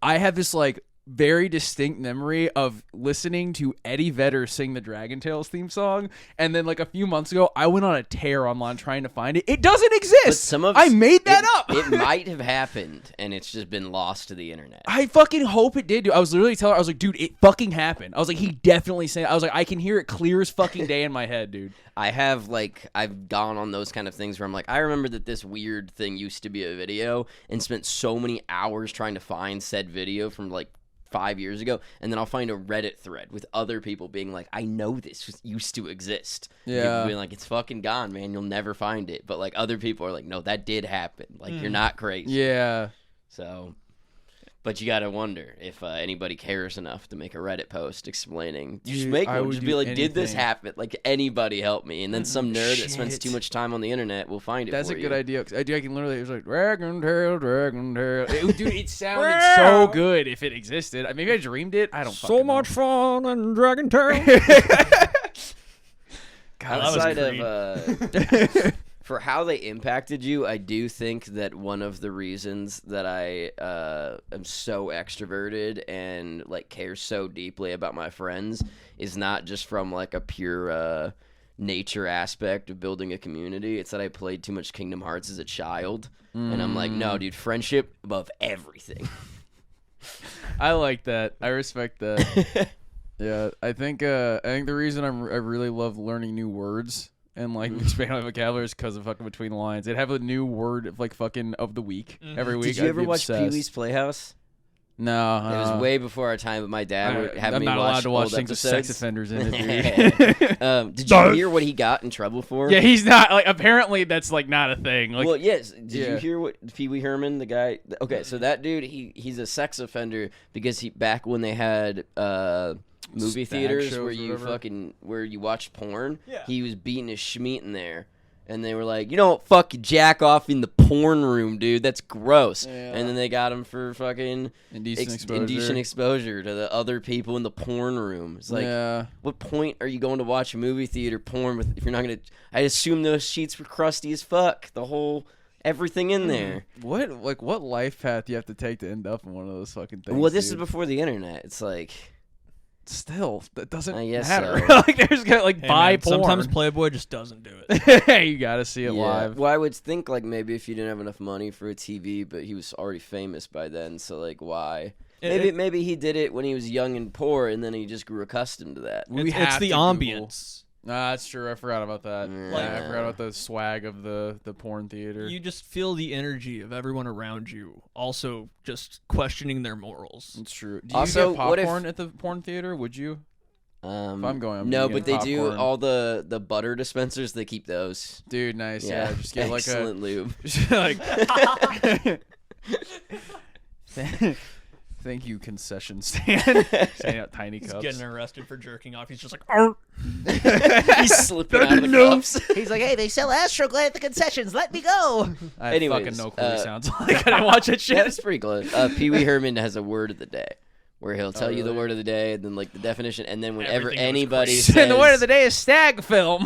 I have this like very distinct memory of listening to Eddie Vedder sing the Dragon Tales theme song, and then like a few months ago, I went on a tear online trying to find it. It doesn't exist. But some of I made that it, up. It might have happened, and it's just been lost to the internet. I fucking hope it did, dude. I was literally telling her, I was like, dude, it fucking happened. I was like, he definitely said it. I was like, I can hear it clear as fucking day in my head, dude. I've gone on those kind of things where I'm like, I remember that this weird thing used to be a video, and spent so many hours trying to find said video from like 5 years ago, and then I'll find a Reddit thread with other people being like, I know this used to exist. Yeah. People being like, it's fucking gone, man. You'll never find it. But like other people are like, no, that did happen. Like you're not crazy. Yeah. So, But you gotta wonder if anybody cares enough to make a Reddit post explaining. You Dude, just make I one. would Just do be like, "Did this anything. happen? Like, anybody help me?" And then some nerd that spends Shit. too much time on the internet will find it. That's for a good you. idea. 'Cause I can literally, it was like, Dragon Tail, Dragon Tail. Dude, it sounded so good if it existed. Maybe I dreamed it. I don't fucking know. fun in Dragon Tail. God, Outside that was of for how they impacted you, I do think that one of the reasons that I am so extroverted and like care so deeply about my friends is not just from like a pure nature aspect of building a community. It's that I played too much Kingdom Hearts as a child, and I'm like, no, dude, friendship above everything. I like that. I respect that. Yeah, I think the reason I really love learning new words and like expanding my vocabulary is because of fucking Between the Lines. They'd have a new word of like fucking of the week every week. Did you I'd ever be watch obsessed. Pee-wee's Playhouse? No, It was way before our time, but my dad would have I'm me not watch allowed to watch old things with episodes. sex offenders in it, dude. Did you hear what he got in trouble for? Yeah, he's not like. Apparently, that's like not a thing. Like, Well, yes. Did you Yeah. hear what Pee Wee Herman, the guy? Okay, so that dude, he's a sex offender because he back when they had movie Stag theaters shows where or you whatever. where you watch porn. Yeah. He was beating his schmeat in there. And they were like, you don't fucking jack off in the porn room, dude. That's gross. Yeah. And then they got him for fucking indecent exposure to the other people in the porn room. It's like, yeah. what point are you going to watch a movie theater porn with if you're not going to... I assume those sheets were crusty as fuck. The whole... everything in there. What life path do you have to take to end up in one of those fucking things? Well, this is dude? before the internet. It's like... Still, that doesn't I guess matter. so. Like, there's got like Hey, buy man, porn. sometimes Playboy just doesn't do it. You gotta see it Yeah. live. Well, I would think like maybe if you didn't have enough money for a TV, but he was already famous by then, so like why? Maybe he did it when he was young and poor, and then he just grew accustomed to that. We It's have the to Google. ambience. Nah, that's true. I forgot about that. Yeah. Like, I forgot about the swag of the porn theater. You just feel the energy of everyone around you, also just questioning their morals. It's true. Do Also, you get what if- popcorn at the porn theater? Would you? I'm going, I'm no, gonna but get they do popcorn. all the butter dispensers. They keep those. Dude, nice. Yeah, just get like excellent lube. like. Thank you, concession stand. Standing out tiny He's cups. getting arrested for jerking off. He's just like, "Arr." He's slipping out of the cups. He's like, hey, they sell Astroglide at the concessions. Let me go. I have Anyways, fucking no clue what he sounds like. I didn't watch that shit. That's pretty close. Pee Wee Herman has a word of the day, where he'll tell you the word of the day, and then like the definition, and then whenever Everything goes anybody crazy. says, And the word of the day is stag film.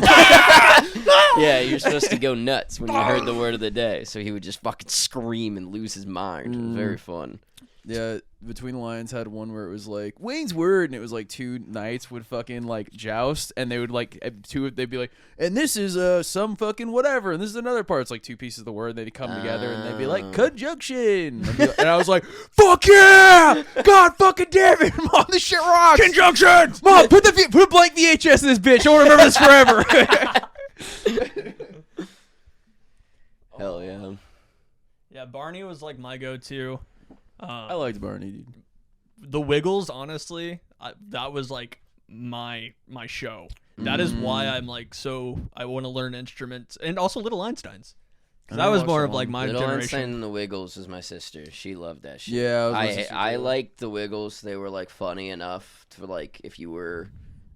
yeah, you're supposed to go nuts when you heard the word of the day. So he would just fucking scream and lose his mind. It was very fun. Yeah, Between the Lines had one where it was like Wayne's Word, and it was like two knights would fucking like joust, and they would like they'd be like, and this is some fucking whatever, and this is another part. It's like two pieces of the word. They'd come together, and they'd be like conjunction, and I was like, fuck yeah, God fucking damn it, mom, this shit rocks. Conjunction, mom, put a blank VHS in this bitch. I want to remember this forever. Hell yeah. yeah, Barney was like my go-to. I liked Barney, dude. The Wiggles, honestly, that was like my show. That is why I'm like I want to learn instruments, and also Little Einsteins. 'Cause that was more of like my Little generation. Einstein and the Wiggles was my sister. She loved that shit. Yeah, I liked the Wiggles. They were like funny enough to like if you were,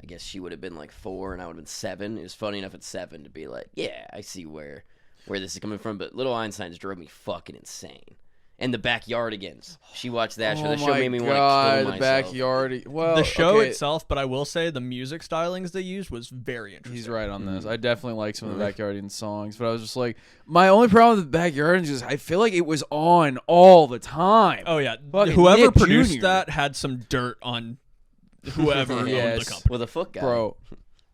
I guess she would have been like 4 and I would have been 7. It was funny enough at 7 to be like, yeah, I see where this is coming from. But Little Einsteins drove me fucking insane. And the Backyardigans. She watched that show. Oh That show my made me want to God, kill the myself. backyard. Well, The show okay, itself, but I will say the music stylings they used was very interesting. He's right on this. I definitely like some of the Backyardian songs, but I was just like, my only problem with the Backyardians is I feel like it was on all the time. Oh yeah, Fucking whoever Nick produced Jr. that had some dirt on whoever owned the Yes. company. With a foot guy. Bro,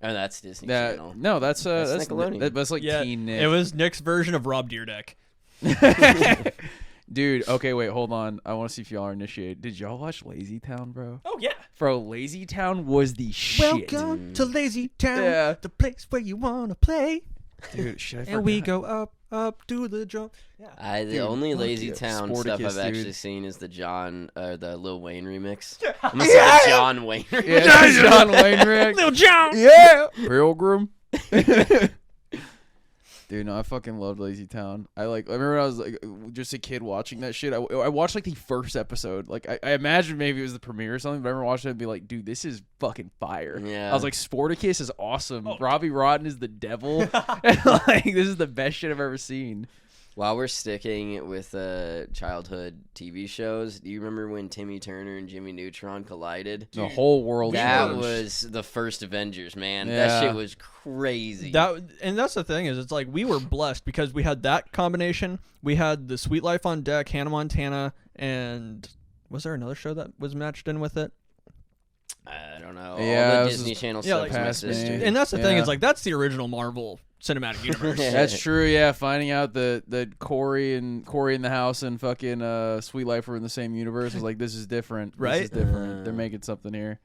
Oh, that's Disney that Channel. no, that's Nickelodeon. that's like Yeah, Teen Nick. it was Nick's version of Rob Deerdeck. Dude, okay, wait, hold on. I want to see if y'all are initiated. Did y'all watch Lazy Town, bro? Oh yeah. Bro, Lazy Town was the shit. Welcome to Lazy Town, Yeah. the place where you wanna play. Dude, shit, I forgot. And we go up to the jump. Yeah. The only fuck Lazy yeah. Town stuff Sporticus, I've actually dude. seen is the the Lil Wayne remix. I'm gonna say the John Wayne remix. Yeah, John Wayne Rick. Little John. Yeah. Pilgrim. Dude, no, I fucking loved Lazy Town. I remember when I was like just a kid watching that shit. I watched like the first episode. Like I imagine maybe it was the premiere or something, but I remember watching it and be like, dude, this is fucking fire. Yeah. I was like, Sporticus is awesome. Oh. Robbie Rotten is the devil. And, like, this is the best shit I've ever seen. While we're sticking with childhood TV shows, do you remember when Timmy Turner and Jimmy Neutron collided? The whole world That changed. was the first Avengers, man. Yeah. That shit was crazy. That's the thing is, it's like we were blessed because we had that combination. We had the Sweet Life on Deck, Hannah Montana, and was there another show that was matched in with it? I don't know. Yeah, All it the was Disney just Channel yeah, stuff like was past mixed me. in. And that's the thing Yeah. is like that's the original Marvel Cinematic Universe. That's true, yeah. Finding out that Corey in the house and fucking Sweet Life were in the same universe was like, this is different. Right? This is different. They're making something here.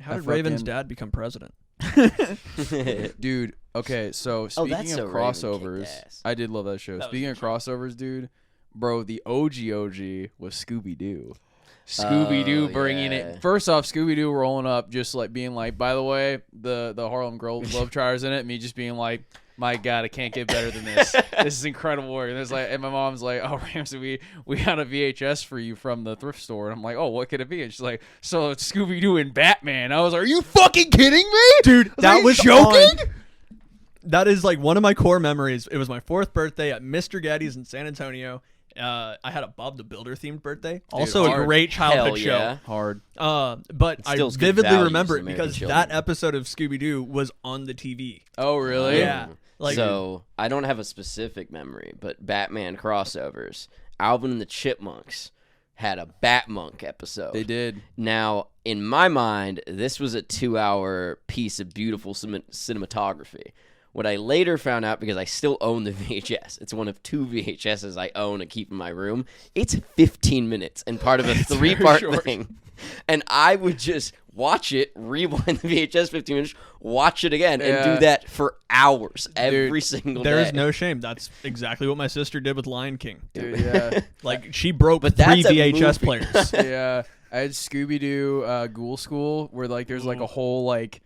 How I did Raven's fucking- dad become president? Dude, okay, so speaking that's of so Raven kicked crossovers, ass. I did love that show. That was Speaking a of good show. crossovers, dude, bro, the OG was Scooby-Doo. Scooby-Doo bringing yeah. it. First off, Scooby-Doo rolling up, just like being like, by the way, the Harlem Globetrotters in it, me just being like, my God, I can't get better than this. This is incredible work. And there's like, and my mom's like, oh, Ramsey, we got a VHS for you from the thrift store. And I'm like, oh, what could it be? And she's like, so it's Scooby-Doo and Batman. I was like, are you fucking kidding me, Dude, that was joking. That is like one of my core memories. It was my 4th birthday at Mr. Gaddy's in San Antonio. I had a Bob the Builder themed birthday. Also hard. a great childhood Hell yeah. Hard. show. But I Instills good vividly values remember in it because American that children. episode of Scooby-Doo was on the TV. Oh, really? Yeah. Like, So I don't have a specific memory, but Batman crossovers. Alvin and the Chipmunks had a Batmonk episode. They did. Now, in my mind, this was a 2-hour piece of beautiful cinematography. What I later found out, because I still own the VHS, it's one of 2 VHSs I own and keep in my room. It's 15 minutes and part of a 3-part thing. And I would just watch it, rewind the VHS 15 minutes, watch it again, and Yeah. do that for hours every Dude, single there day. is no shame. That's exactly what my sister did with Lion King. Dude, yeah. Like she broke But 3 that's a VHS movie. players. Yeah. I had Scooby-Doo Ghoul School where like there's like a whole like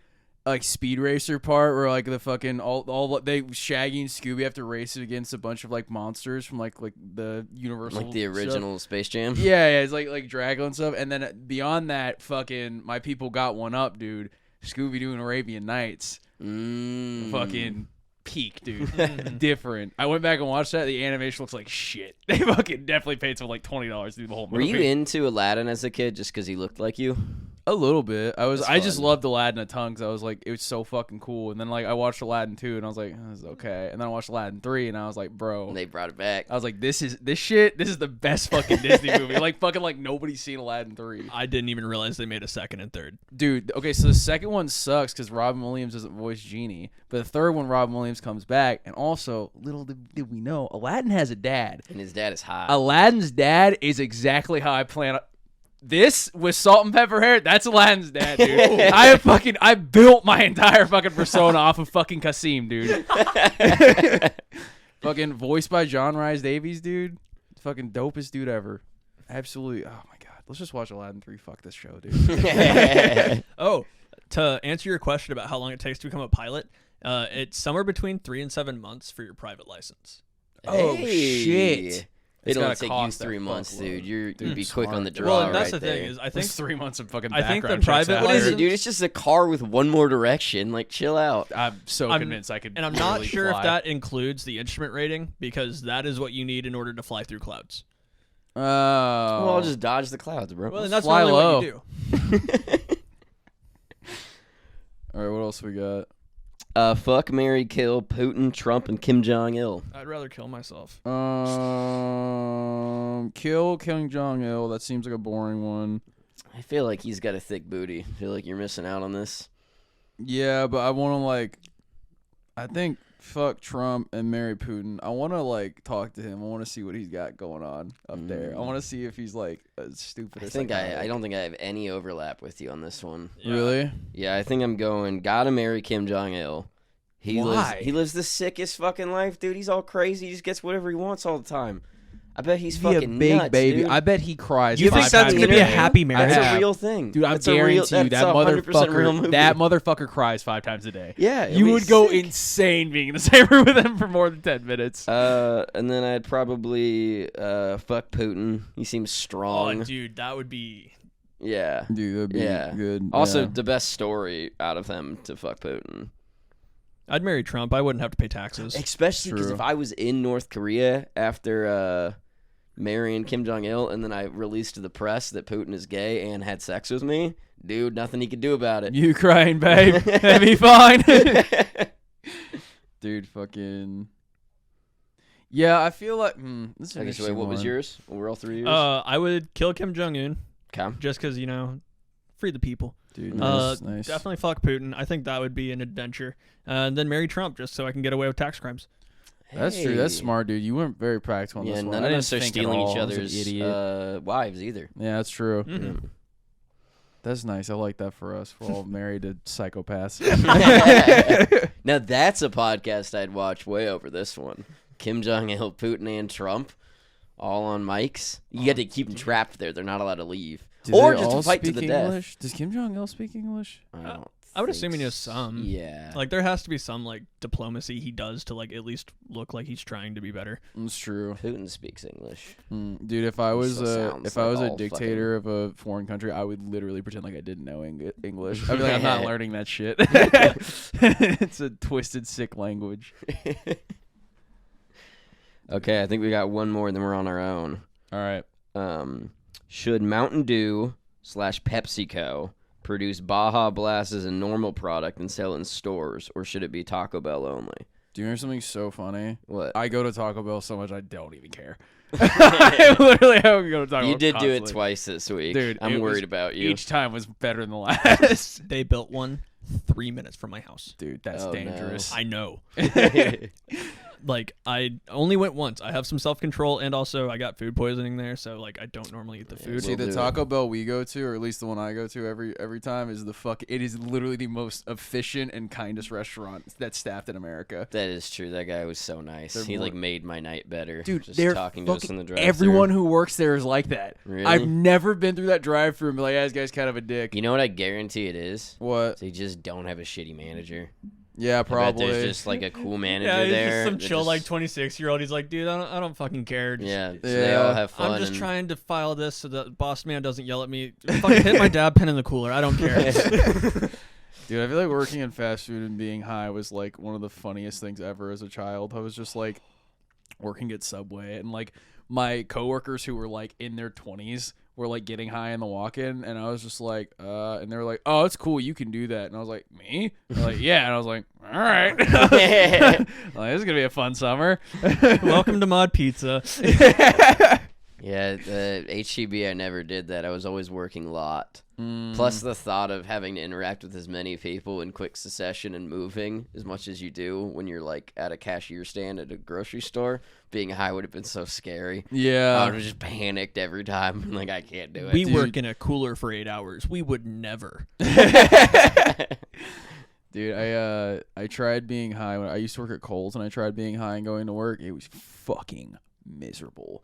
speed racer part where like the fucking all they Shaggy and Scooby have to race it against a bunch of like monsters from like the Universal Like the stuff. original Space Jam. Yeah, it's like Drago and stuff. And then beyond that, fucking my people got one up, dude. Scooby-Doo and Arabian Nights. Fucking peak, dude. Different. I went back and watched that. The animation looks like shit. They fucking definitely paid someone like $20 to do the whole Were movie. you into Aladdin as a kid just because he looked like you? A little bit. That's I just fun. loved Aladdin a ton because I was like, it was so fucking cool. And then like I watched Aladdin 2 and I was like, oh, this is okay. And then I watched Aladdin 3 and I was like, bro. And they brought it back. I was like, this is the best fucking Disney movie. Like fucking like nobody's seen Aladdin 3. I didn't even realize they made a 2nd and 3rd. Dude, okay, so the second one sucks because Robin Williams doesn't voice Genie. But the third one, Robin Williams comes back. And also, little did we know, Aladdin has a dad. And his dad is hot. Aladdin's dad is exactly how I plan. This with salt and pepper hair, that's Aladdin's dad, dude. I built my entire fucking persona off of fucking Kasim, dude. Fucking voiced by John Rhys Davies, dude. Fucking dopest dude ever. Absolutely. Oh my god. Let's just watch Aladdin 3. Fuck this show, dude. Oh, to answer your question about how long it takes to become a pilot, it's somewhere between 3 and 7 months for your private license. Oh, shit. It'll gotta take you cost 3 that months, fuckload. dude. You'd be Smart, quick on the dude. draw. Well, and that's right the thing there. is, I think It's 3 months of fucking I think the background checks private out. What is it, license- dude? It's just a car with one more direction. Like, chill out. I'm so I'm- convinced I could. and I'm not really sure fly. if that includes the instrument rating because that is what you need in order to fly through clouds. Oh. Well, I'll just dodge the clouds, bro. Well, and that's fly normally low. what you do. All right, what else we got? Fuck, marry, kill Putin, Trump, and Kim Jong-il. I'd rather kill myself. Kill Kim Jong Il. That seems like a boring one. I feel like he's got a thick booty. I feel like you're missing out on this. Yeah, but I want to like. I think fuck Trump and marry Putin. I want to like talk to him. I want to see what he's got going on up there. I want to see if he's like as stupid. I as think like, I don't think I have any overlap with you on this one. Yeah. Really. Yeah, I think I'm going. Gotta marry Kim Jong Il. Why? He lives the sickest fucking life, dude. He's all crazy. He just gets whatever he wants all the time. I bet he's Be a fucking big nuts, baby. dude. I bet he cries. You think 5 that's times gonna be a interview? happy marriage? That's Yeah. a real thing. Dude, I That's a real- guarantee you that's that 100% real motherfucker. movie. That motherfucker cries 5 times a day. Yeah, it'd You be would go sick. insane being in the same room with him for more than 10 minutes. And then I'd probably fuck Putin. He seems Oh, strong. dude, that would be. Yeah. Dude, that'd be Yeah. good. Also, yeah. the best story out of him to fuck Putin. I'd marry Trump. I wouldn't have to pay taxes. Especially because True. if I was in North Korea after marrying Kim Jong-il and then I released to the press that Putin is gay and had sex with me, dude, nothing he could do about it. Ukraine, babe. That'd be fine. Dude, fucking. Yeah, I feel like. This is an Okay, so wait, interesting what was one. yours? What were all three yours? I would kill Kim Jong Un Okay. just because free the people. Dude, nice. Nice. Definitely fuck Putin. I think that would be an adventure. And then marry Trump just so I can get away with tax crimes. That's true. That's Hey. smart, dude. You weren't very practical on Yeah, this one. none I of didn't us are think at stealing all. each I was an other's idiot. wives either. Yeah, that's true. Mhm. That's nice. I like that for us. We're all married to psychopaths. Now that's a podcast I'd watch way over this one. Kim Jong-il, Putin, and Trump, all on mics. You get to keep them trapped there. They're not allowed to leave. Do Or they just to all fight to speak the death. English? Does Kim Jong Il speak English? I would assume he knows some. Yeah. Like there has to be some like diplomacy he does to like at least look like he's trying to be better. That's true. Putin speaks English. Dude, if I was still sounds if I like was a all dictator of a foreign country, I would literally pretend like I didn't know English. I'd be like, I'm not learning that shit. It's a twisted, sick language. Okay, I think we got one more, then we're on our own. All right. Should Mountain Dew / PepsiCo produce Baja Blast as a normal product and sell in stores, or should it be Taco Bell only? Do you hear something so funny? What? I go to Taco Bell so much I don't even care. I literally have to go to Taco Bell. You did do it constantly. twice this week. Dude, I'm it was- worried about you. Each time was better than the last. They built one 3 minutes from my house. Dude, that's Oh, no. dangerous. I know. Like I only went once. I have some self-control and also I got food poisoning there, so like I don't normally eat the food. See, We'll the do Taco Bell we go to, or at least the one I go to every time, is it is literally the most efficient and kindest restaurant that's staffed in America. That is true. That guy was so nice. They're He more- like made my night better. Dude, just they're talking to us in fucking the drive-thru. everyone who works there is like that. Really? I've never been through that drive-thru and be like, yeah, this guy's kind of a dick. You know what I guarantee it is? What? They just don't have a shitty manager. Yeah, I bet probably. there's just like a cool manager Yeah, he's there. just some that chill just- like 26-year-old. He's like, dude, I don't fucking care. Just- Yeah, so they all have fun. I'm just and- trying to file this so the boss man doesn't yell at me. Fucking hit my dab pen in the cooler. I don't care. Dude, I feel like working in fast food and being high was like one of the funniest things ever as a child. I was just like working at Subway, and like my coworkers who were like in their 20s were like getting high in the walk-in, and I was just like, and they were like, oh, it's cool, you can do that. And I was like, me? They're like, yeah. And I was like, all right. Like, this is gonna be a fun summer. Welcome to Mod Pizza. Yeah, the HEB, I never did that. I was always working lot. Plus the thought of having to interact with as many people in quick succession and moving as much as you do when you're like at a cashier stand at a grocery store. Being high would have been so scary. I Yeah. would have just panicked every time. Like, I can't do it. We Dude. work in a cooler for 8 hours. We would never. Dude, I tried being high when I used to work at Kohl's, and I tried being high and going to work. It was fucking miserable.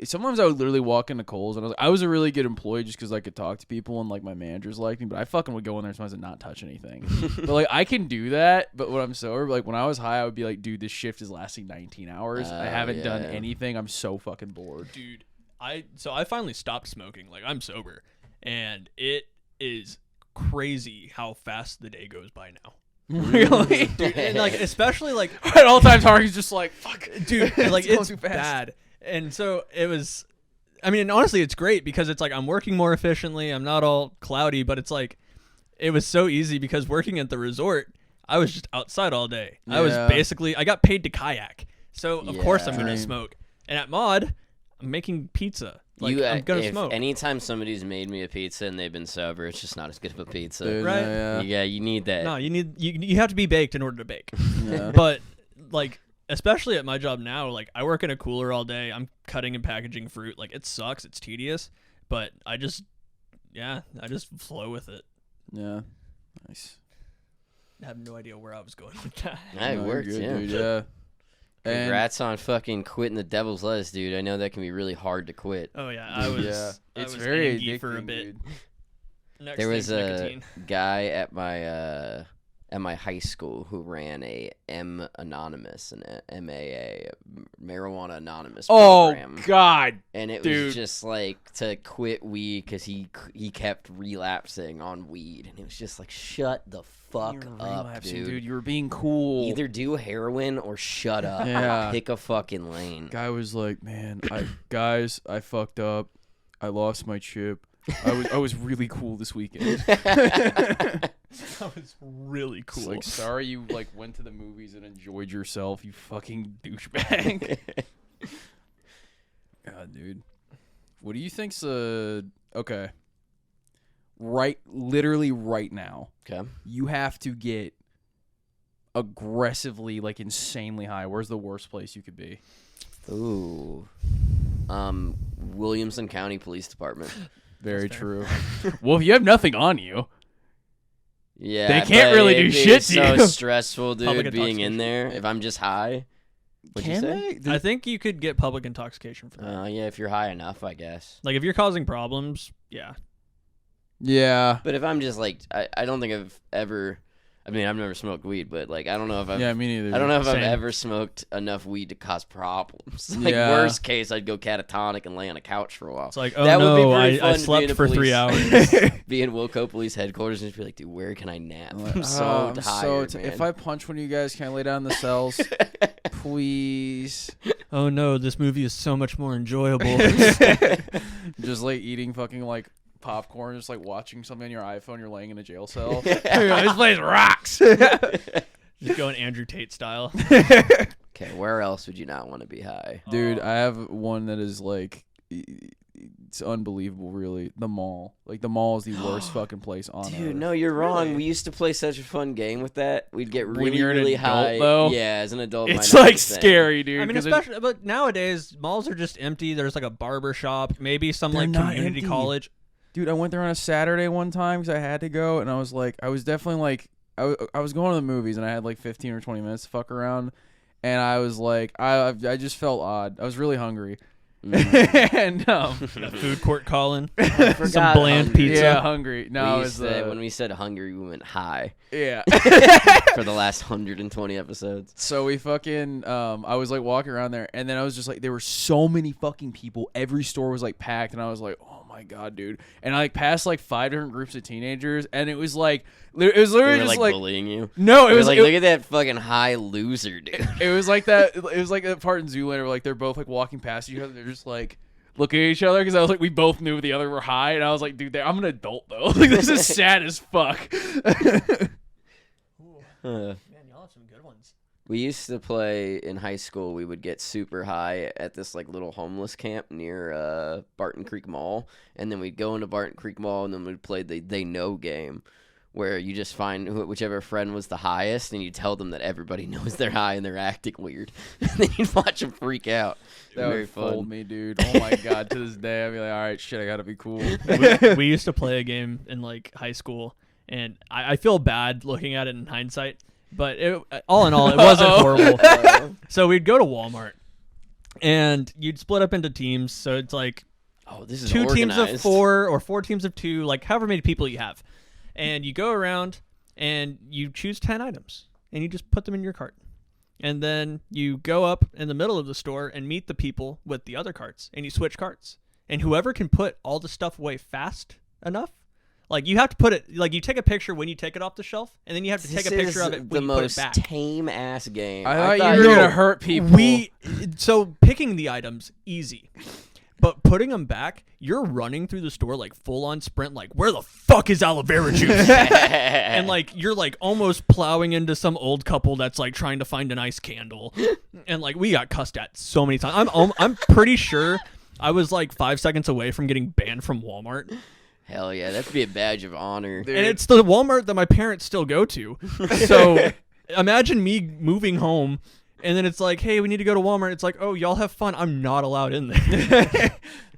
Sometimes I would literally walk into Kohl's, and I was a really good employee just because I could talk to people and like my managers liked me. But I fucking would go in there sometimes and not touch anything. But like I can do that. But when I'm sober, like when I was high, I would be like, dude, this shift is lasting 19 hours. I haven't done yeah. anything. I'm so fucking bored. Dude, I finally stopped smoking. Like I'm sober, and it is crazy how fast the day goes by now. Really? Dude, and like especially like At all times, Harky's just like, fuck, dude, like going it's too fast. bad. And so it was. I mean, honestly, it's great because it's like I'm working more efficiently. I'm not all cloudy, but it's like it was so easy because working at the resort, I was just outside all day. I was Yeah. basically I got paid to kayak, so of course I'm gonna Dream. smoke. And at Mod, I'm making pizza. Like I'm gonna if smoke. anytime somebody's made me a pizza and they've been sober, it's just not as good of a pizza. Dude, Right? yeah. Yeah, you need that. No, you have to be baked in order to bake. Yeah. But like especially at my job now, like I work in a cooler all day. I'm cutting and packaging fruit. Like it sucks. It's tedious, but I just flow with it. Yeah. Nice. I have no idea where I was going with that. Yeah, it No, you're worked, good, yeah. dude, yeah. And Congrats on fucking quitting the devil's lettuce, dude. I know that can be really hard to quit. Oh yeah, I was. yeah, I it's was very Angie for a addicting, bit. dude. Next There was thing's a nicotine. guy at my high school who ran a Anonymous, an MAA, Marijuana Anonymous Oh program. God, And it dude. was just like to quit weed because he kept relapsing on weed, and it was just like, shut the fuck You were up, relapsing, dude. You were being cool. Either do heroin or shut up. Yeah. Pick a fucking lane. Guy was like, man, I fucked up. I lost my chip. I was really cool this weekend. That was really It's cool. like, sorry you like went to the movies and enjoyed yourself, you fucking douchebag. God, dude. What do you think's okay? Literally right now, Okay. you have to get aggressively, like insanely high. Where's the worst place you could be? Ooh. Williamson County Police Department. Very That's true. Well, if you have nothing on you, Yeah, They can't but really do it'd be shit to so you. stressful, Public dude, being in intoxication. there. If I'm just high. What'd you can say? they? I think you could get public intoxication for that. Yeah, if you're high enough, I guess. Like if you're causing problems, yeah. Yeah. But if I'm just like, I don't think I've ever. I mean, I've never smoked weed, but like, I don't know if I've. Yeah, me neither. I don't know if I've Same. ever smoked enough weed to cause problems. Like Yeah. worst case, I'd go catatonic and lay on a couch for a while. It's like, oh That would be no, pretty fun I to be slept in a for 3 police- hours. Be in Wilco Police headquarters and just be like, dude, where can I nap? Like, I'm so I'm tired, man. if I punch one of you guys, can I lay down in the cells? Please. Oh no, this movie is so much more enjoyable. Just like eating fucking like popcorn, just like watching something on your iPhone, you're laying in a jail cell. This place rocks. Just going Andrew Tate style. Okay, where else would you not want to be high? Dude, I have one that is like it's unbelievable, really. The mall. Like the mall is the worst fucking place on Dude, earth. no, you're wrong. Really? We used to play such a fun game with that. We'd get When really, you're an really adult, high. though, Yeah, as an adult, it It's might not like be the same. scary, dude. I mean, 'cause especially, but nowadays malls are just empty. There's like a barber shop, maybe some They're like not community empty. college. Dude, I went there on a Saturday one time because I had to go, and I was definitely like, I was going to the movies, and I had like 15 or 20 minutes to fuck around, and I was like, I just felt odd. I was really hungry, and A food court calling. I Some forgot bland hungry. pizza. yeah, hungry. No, We it used was to- when we said hungry, we went high yeah. for the last 120 episodes. So we fucking, I was like walking around there, and then I was just like, there were so many fucking people. Every store was like packed, and I was like, oh my god, dude. And I like passed like 5 different groups of teenagers, and it was like, it was They literally were just like like, bullying you. no, it They were was like, it- look at that fucking high loser, dude. It was like that. It was like that part in Zoolander where like they're both like walking past each other. They're just like looking at each other because I was like, we both knew the other were high, and I was like, dude, I'm an adult though. Like this is sad as fuck. Uh, Man, y'all have some good ones. We used to play in high school. We would get super high at this like little homeless camp near Barton Creek Mall, and then we'd go into Barton Creek Mall, and then we'd play the They Know game, where you just find whichever friend was the highest, and you tell them that everybody knows they're high and they're acting weird, and then you'd watch them freak out. That Very would fun. fold me, dude. Oh my god. To this day, I'd be like, all right, shit, I gotta be cool. We used to play a game in like high school, and I feel bad looking at it in hindsight. But all in all, it wasn't horrible. So we'd go to Walmart, and you'd split up into teams. So it's like Oh, this is 2 teams of organized. 4 or 4 teams of 2, like however many people you have. And you go around and you choose 10 items, and you just put them in your cart. And then you go up in the middle of the store and meet the people with the other carts, and you switch carts. And whoever can put all the stuff away fast enough, like you have to put it, like you take a picture when you take it off the shelf, and then you have to take a picture of it when the you put it most back. tame ass game. I thought you were gonna hurt people. So picking the items, easy. But putting them back, you're running through the store like full on sprint, like where the fuck is aloe vera juice? And like you're like almost plowing into some old couple that's like trying to find a nice candle, and like we got cussed at so many times. I'm pretty sure I was like 5 seconds away from getting banned from Walmart, Hell yeah, that'd be a badge of honor. Dude. and it's the Walmart that my parents still go to. So imagine me moving home And then it's like, hey, we need to go to Walmart. It's like, oh, y'all have fun. I'm not allowed in there.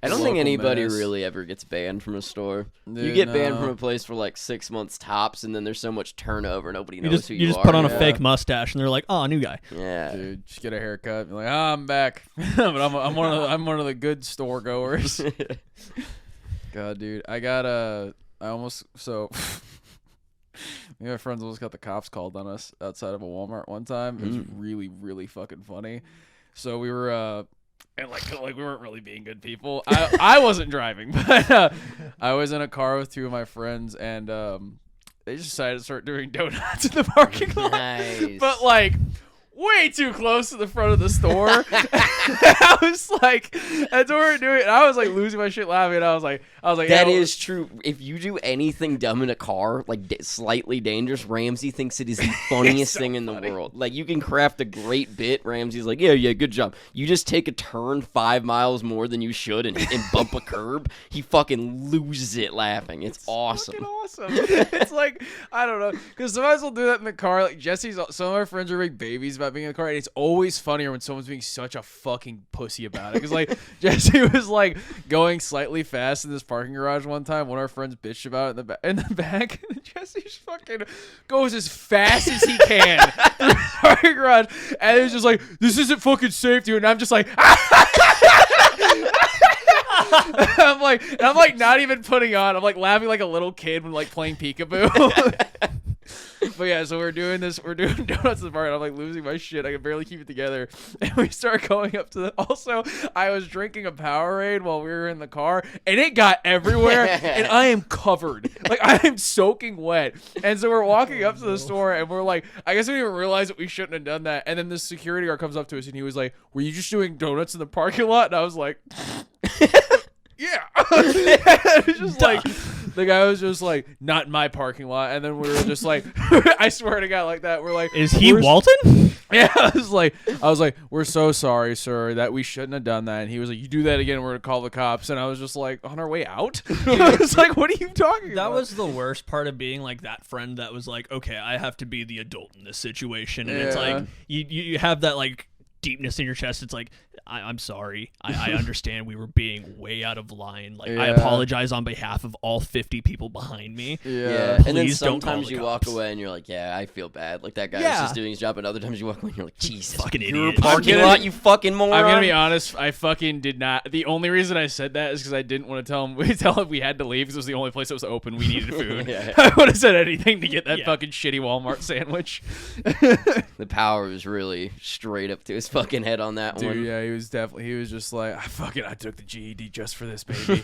I don't think Local anybody menace. really ever gets banned from a store. You Dude, get banned no. from a place for like 6 months tops, and then there's so much turnover, nobody knows who You just are. put on a yeah. fake mustache, and they're like, oh, new guy. Yeah. Dude, just get a haircut. You're like, I'm back, but I'm one of the good store goers. God, dude, I almost me and my friends almost got the cops called on us outside of a Walmart one time. It was really, really fucking funny. So we were and like we weren't really being good people. I wasn't driving, but I was in a car with two of my friends, and they just decided to start doing donuts in the parking lot. Nice. But like way too close to the front of the store. I was like, that's what we're doing. And I was like losing my shit laughing. And I was like, That yeah, is true. If you do anything dumb in a car, like slightly dangerous, Ramsey thinks it is the funniest so thing in funny. the world. Like, you can craft a great bit. Ramsey's like, yeah, good job. You just take a turn 5 miles more than you should and bump a curb. He fucking loses it laughing. It's awesome. fucking awesome. It's like, I don't know, because sometimes we'll do that in the car. Like some of our friends are big babies about being in the car, and it's always funnier when someone's being such a fucking pussy about it. Because like Jesse was like going slightly fast in this parking garage one time. One of our friends bitched about it in the back. And Jesse just fucking goes as fast as he can through the parking garage, and it's just like, this isn't fucking safe, dude. And I'm just like, I'm like not even putting on. I'm like laughing like a little kid when like playing peekaboo. But yeah, so we're doing donuts in the bar, and I'm like losing my shit. I can barely keep it together. And we start going up to the. Also, I was drinking a Powerade while we were in the car, and it got everywhere, and I am covered. Like I am soaking wet. And so we're walking up to the store, and we're like, I guess we didn't realize that we shouldn't have done that. And then the security guard comes up to us, and he was like, "Were you just doing donuts in the parking lot?" And I was like, yeah. It was just like, the guy was just like, not in my parking lot. And then we were just like, I swear to God, like that. We're like, Is he Walton? yeah. I was like, we're so sorry, sir, that we shouldn't have done that. And he was like, you do that again, we're gonna call the cops. And I was just like, on our way out. I was like, what are you talking about? That was the worst part of being like that friend that was like, okay, I have to be the adult in this situation. And it's Yeah. like, you have that like deepness in your chest. It's like, I'm sorry. I understand we were being way out of line. Like, I Yeah. apologize on behalf of all 50 people behind me. Yeah, and then Please don't call sometimes the you walk cops. away and you're like, yeah, I feel bad. Like, that guy was Yeah. just doing his job. And other times you walk away and you're like, Jesus, Fucking you're idiot. parking I'm gonna- lot, you fucking moron. I'm gonna be honest. I fucking did not. The only reason I said that is because I didn't want to tell him. We had to leave because it was the only place that was open. We needed food. Yeah. I would have said anything to get that Yeah. fucking shitty Walmart sandwich. The power was really straight up to his fucking head on that one. Dude, yeah, he was just like, I took the GED just for this, baby.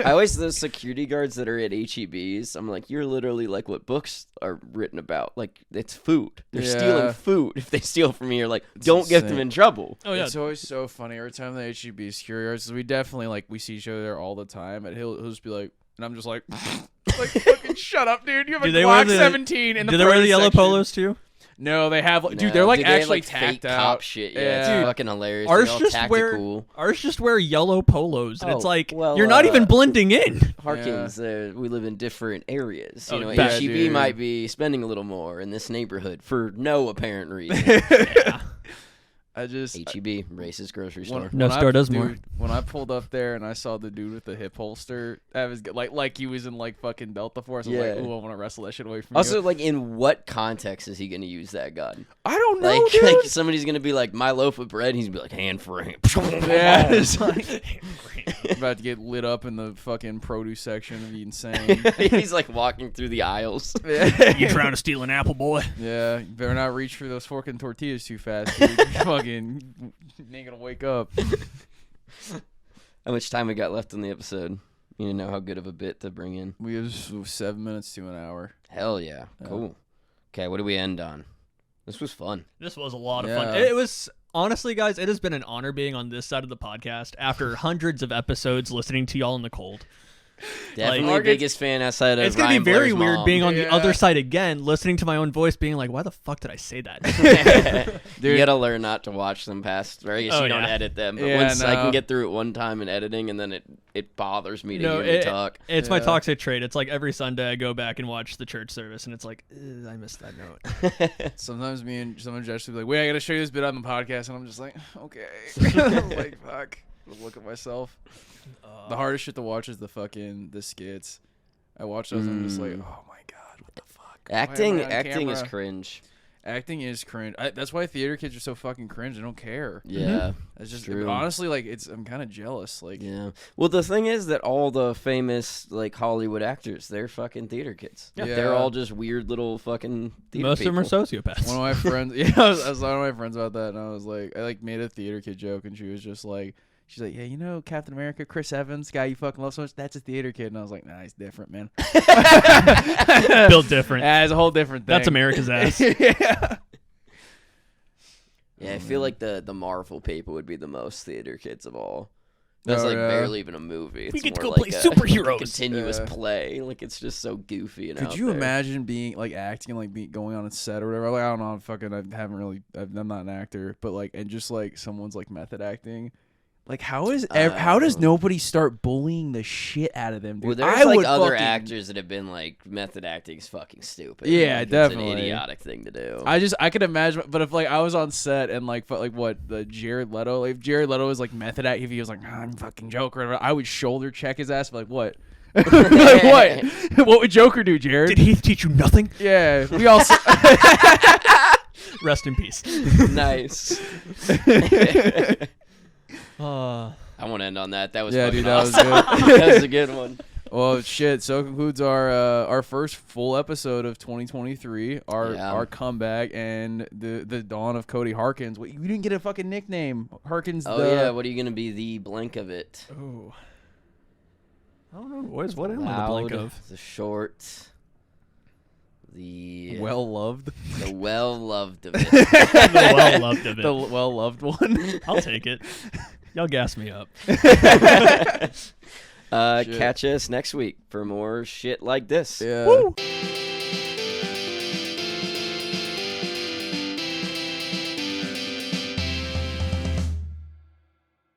I always, those security guards that are at HEBs, I'm like, you're literally like what books are written about. Like, it's food. They're Yeah. stealing food. If they steal from me, you're like, don't get them insane. in trouble. Oh, yeah. It's always so funny. Every time the HEB security guards, we definitely like we see each other there all the time, and he'll just be like, and I'm just like, like fucking shut up, dude. You have Do a they wear Glock the- 17 in the Do they wear the produce yellow section. polos too? No, they have. Dude, No. they're like Dude, they have, actually like, tacked fake out. cop shit. Yeah, Yeah. it's fucking hilarious. Ours They're all just wear yellow polos, and it's Oh, like well, you're not even blending in. Harkins, we live in different areas. You Oh, know, yeah, HEB dude. might be spending a little more in this neighborhood for no apparent reason. Yeah. I just HEB, racist grocery store. No store does more. When I pulled up there and I saw the dude with the hip holster, I was like he was in like fucking Delta Force. I was like, Yeah. ooh, I want to wrestle that shit away from Also, you. like, in what context is he going to use that gun? I don't know, Like, dude. like somebody's going to be like, my loaf of bread. He's going to be like, hand for hand. Yeah, it's like about to get lit up in the fucking produce section and be insane. He's like walking through the aisles. You trying to steal an apple, boy? Yeah, you better not reach for those fork and tortillas too fast, dude. You fucking ain't gonna wake up. How much time we got left in the episode? You didn't know how good of a bit to bring in. We have 7 minutes to an hour. Hell yeah. Cool. Okay, what do we end on? This was fun. This was a lot of Yeah. fun. It was honestly, guys, it has been an honor being on this side of the podcast after hundreds of episodes listening to y'all in the cold. Definitely Like, biggest fan outside of It's gonna Ryan be very Blair's weird mom. being on the Yeah. other side again, listening to my own voice, being like, "Why the fuck did I say that?" You gotta learn not to watch them past, or I guess Oh, you don't yeah. edit them. But Yeah, once I no. can get through it one time in editing, and then it bothers me to No, hear me talk. It's my Yeah. toxic trait. It's like every Sunday I go back and watch the church service, and it's like, I missed that note. Sometimes me and someone Josh will be like, "Wait, I gotta show you this bit on the podcast," and I'm just like, "Okay." Like, fuck. Look at myself. The hardest shit to watch is the skits. I watch those and I'm just like, oh my god, what the fuck? Why am Acting I on is camera? cringe. Acting is cringe. That's why theater kids are so fucking cringe. I don't care. Yeah. It's just True. honestly like I'm kind of jealous. Like, Yeah. Well, the thing is that all the famous like Hollywood actors, they're fucking theater kids. Yeah. They're all just weird little fucking theater Most of them are people. sociopaths. one of my friends, yeah, I was talking to my friends about that, and I was like, I like made a theater kid joke, and she was just like. She's like, yeah, you know Captain America, Chris Evans, guy you fucking love so much, that's a theater kid. And I was like, nah, he's different, man. Built different. Yeah, it's a whole different thing. That's America's ass. Yeah. Yeah, I feel like the Marvel people would be the most theater kids of all. That's Oh, like yeah. barely even a movie. It's get to more go like play a superheroes. continuous Yeah. play. Like it's just so goofy and Could out you there. imagine being like acting like going on a set or whatever? Like I don't know, I'm not an actor, but like and just like someone's like method acting. Like how does nobody start bullying the shit out of them? Dude? Well, there's I like would other fucking- actors that have been like method acting is fucking stupid. Yeah, Like, definitely. It's an idiotic thing to do. I could imagine, but if like I was on set and like the Jared Leto, like, if Jared Leto was like method act, if he was like I'm fucking Joker, or whatever, I would shoulder check his ass, like what, like, what, what would Joker do, Jared? Did he teach you nothing? Yeah, we all. Rest in peace. Nice. Uh, I want to end on that. That was Yeah, fucking dude, that was awesome. good. That was a good one. Well, shit. So concludes our first full episode of 2023. Our Yeah. our comeback and the dawn of Cody Harkins. Wait, you didn't get a fucking nickname. Harkins. Oh yeah, what are you gonna be? The blank of it. oh. I don't know, boys. What am I the blank Loud, of? the short, the well loved. the well loved of it. The well loved of it. The well loved one. I'll take it. Y'all gas me up. Shit. Catch us next week for more shit like this. Yeah. Woo!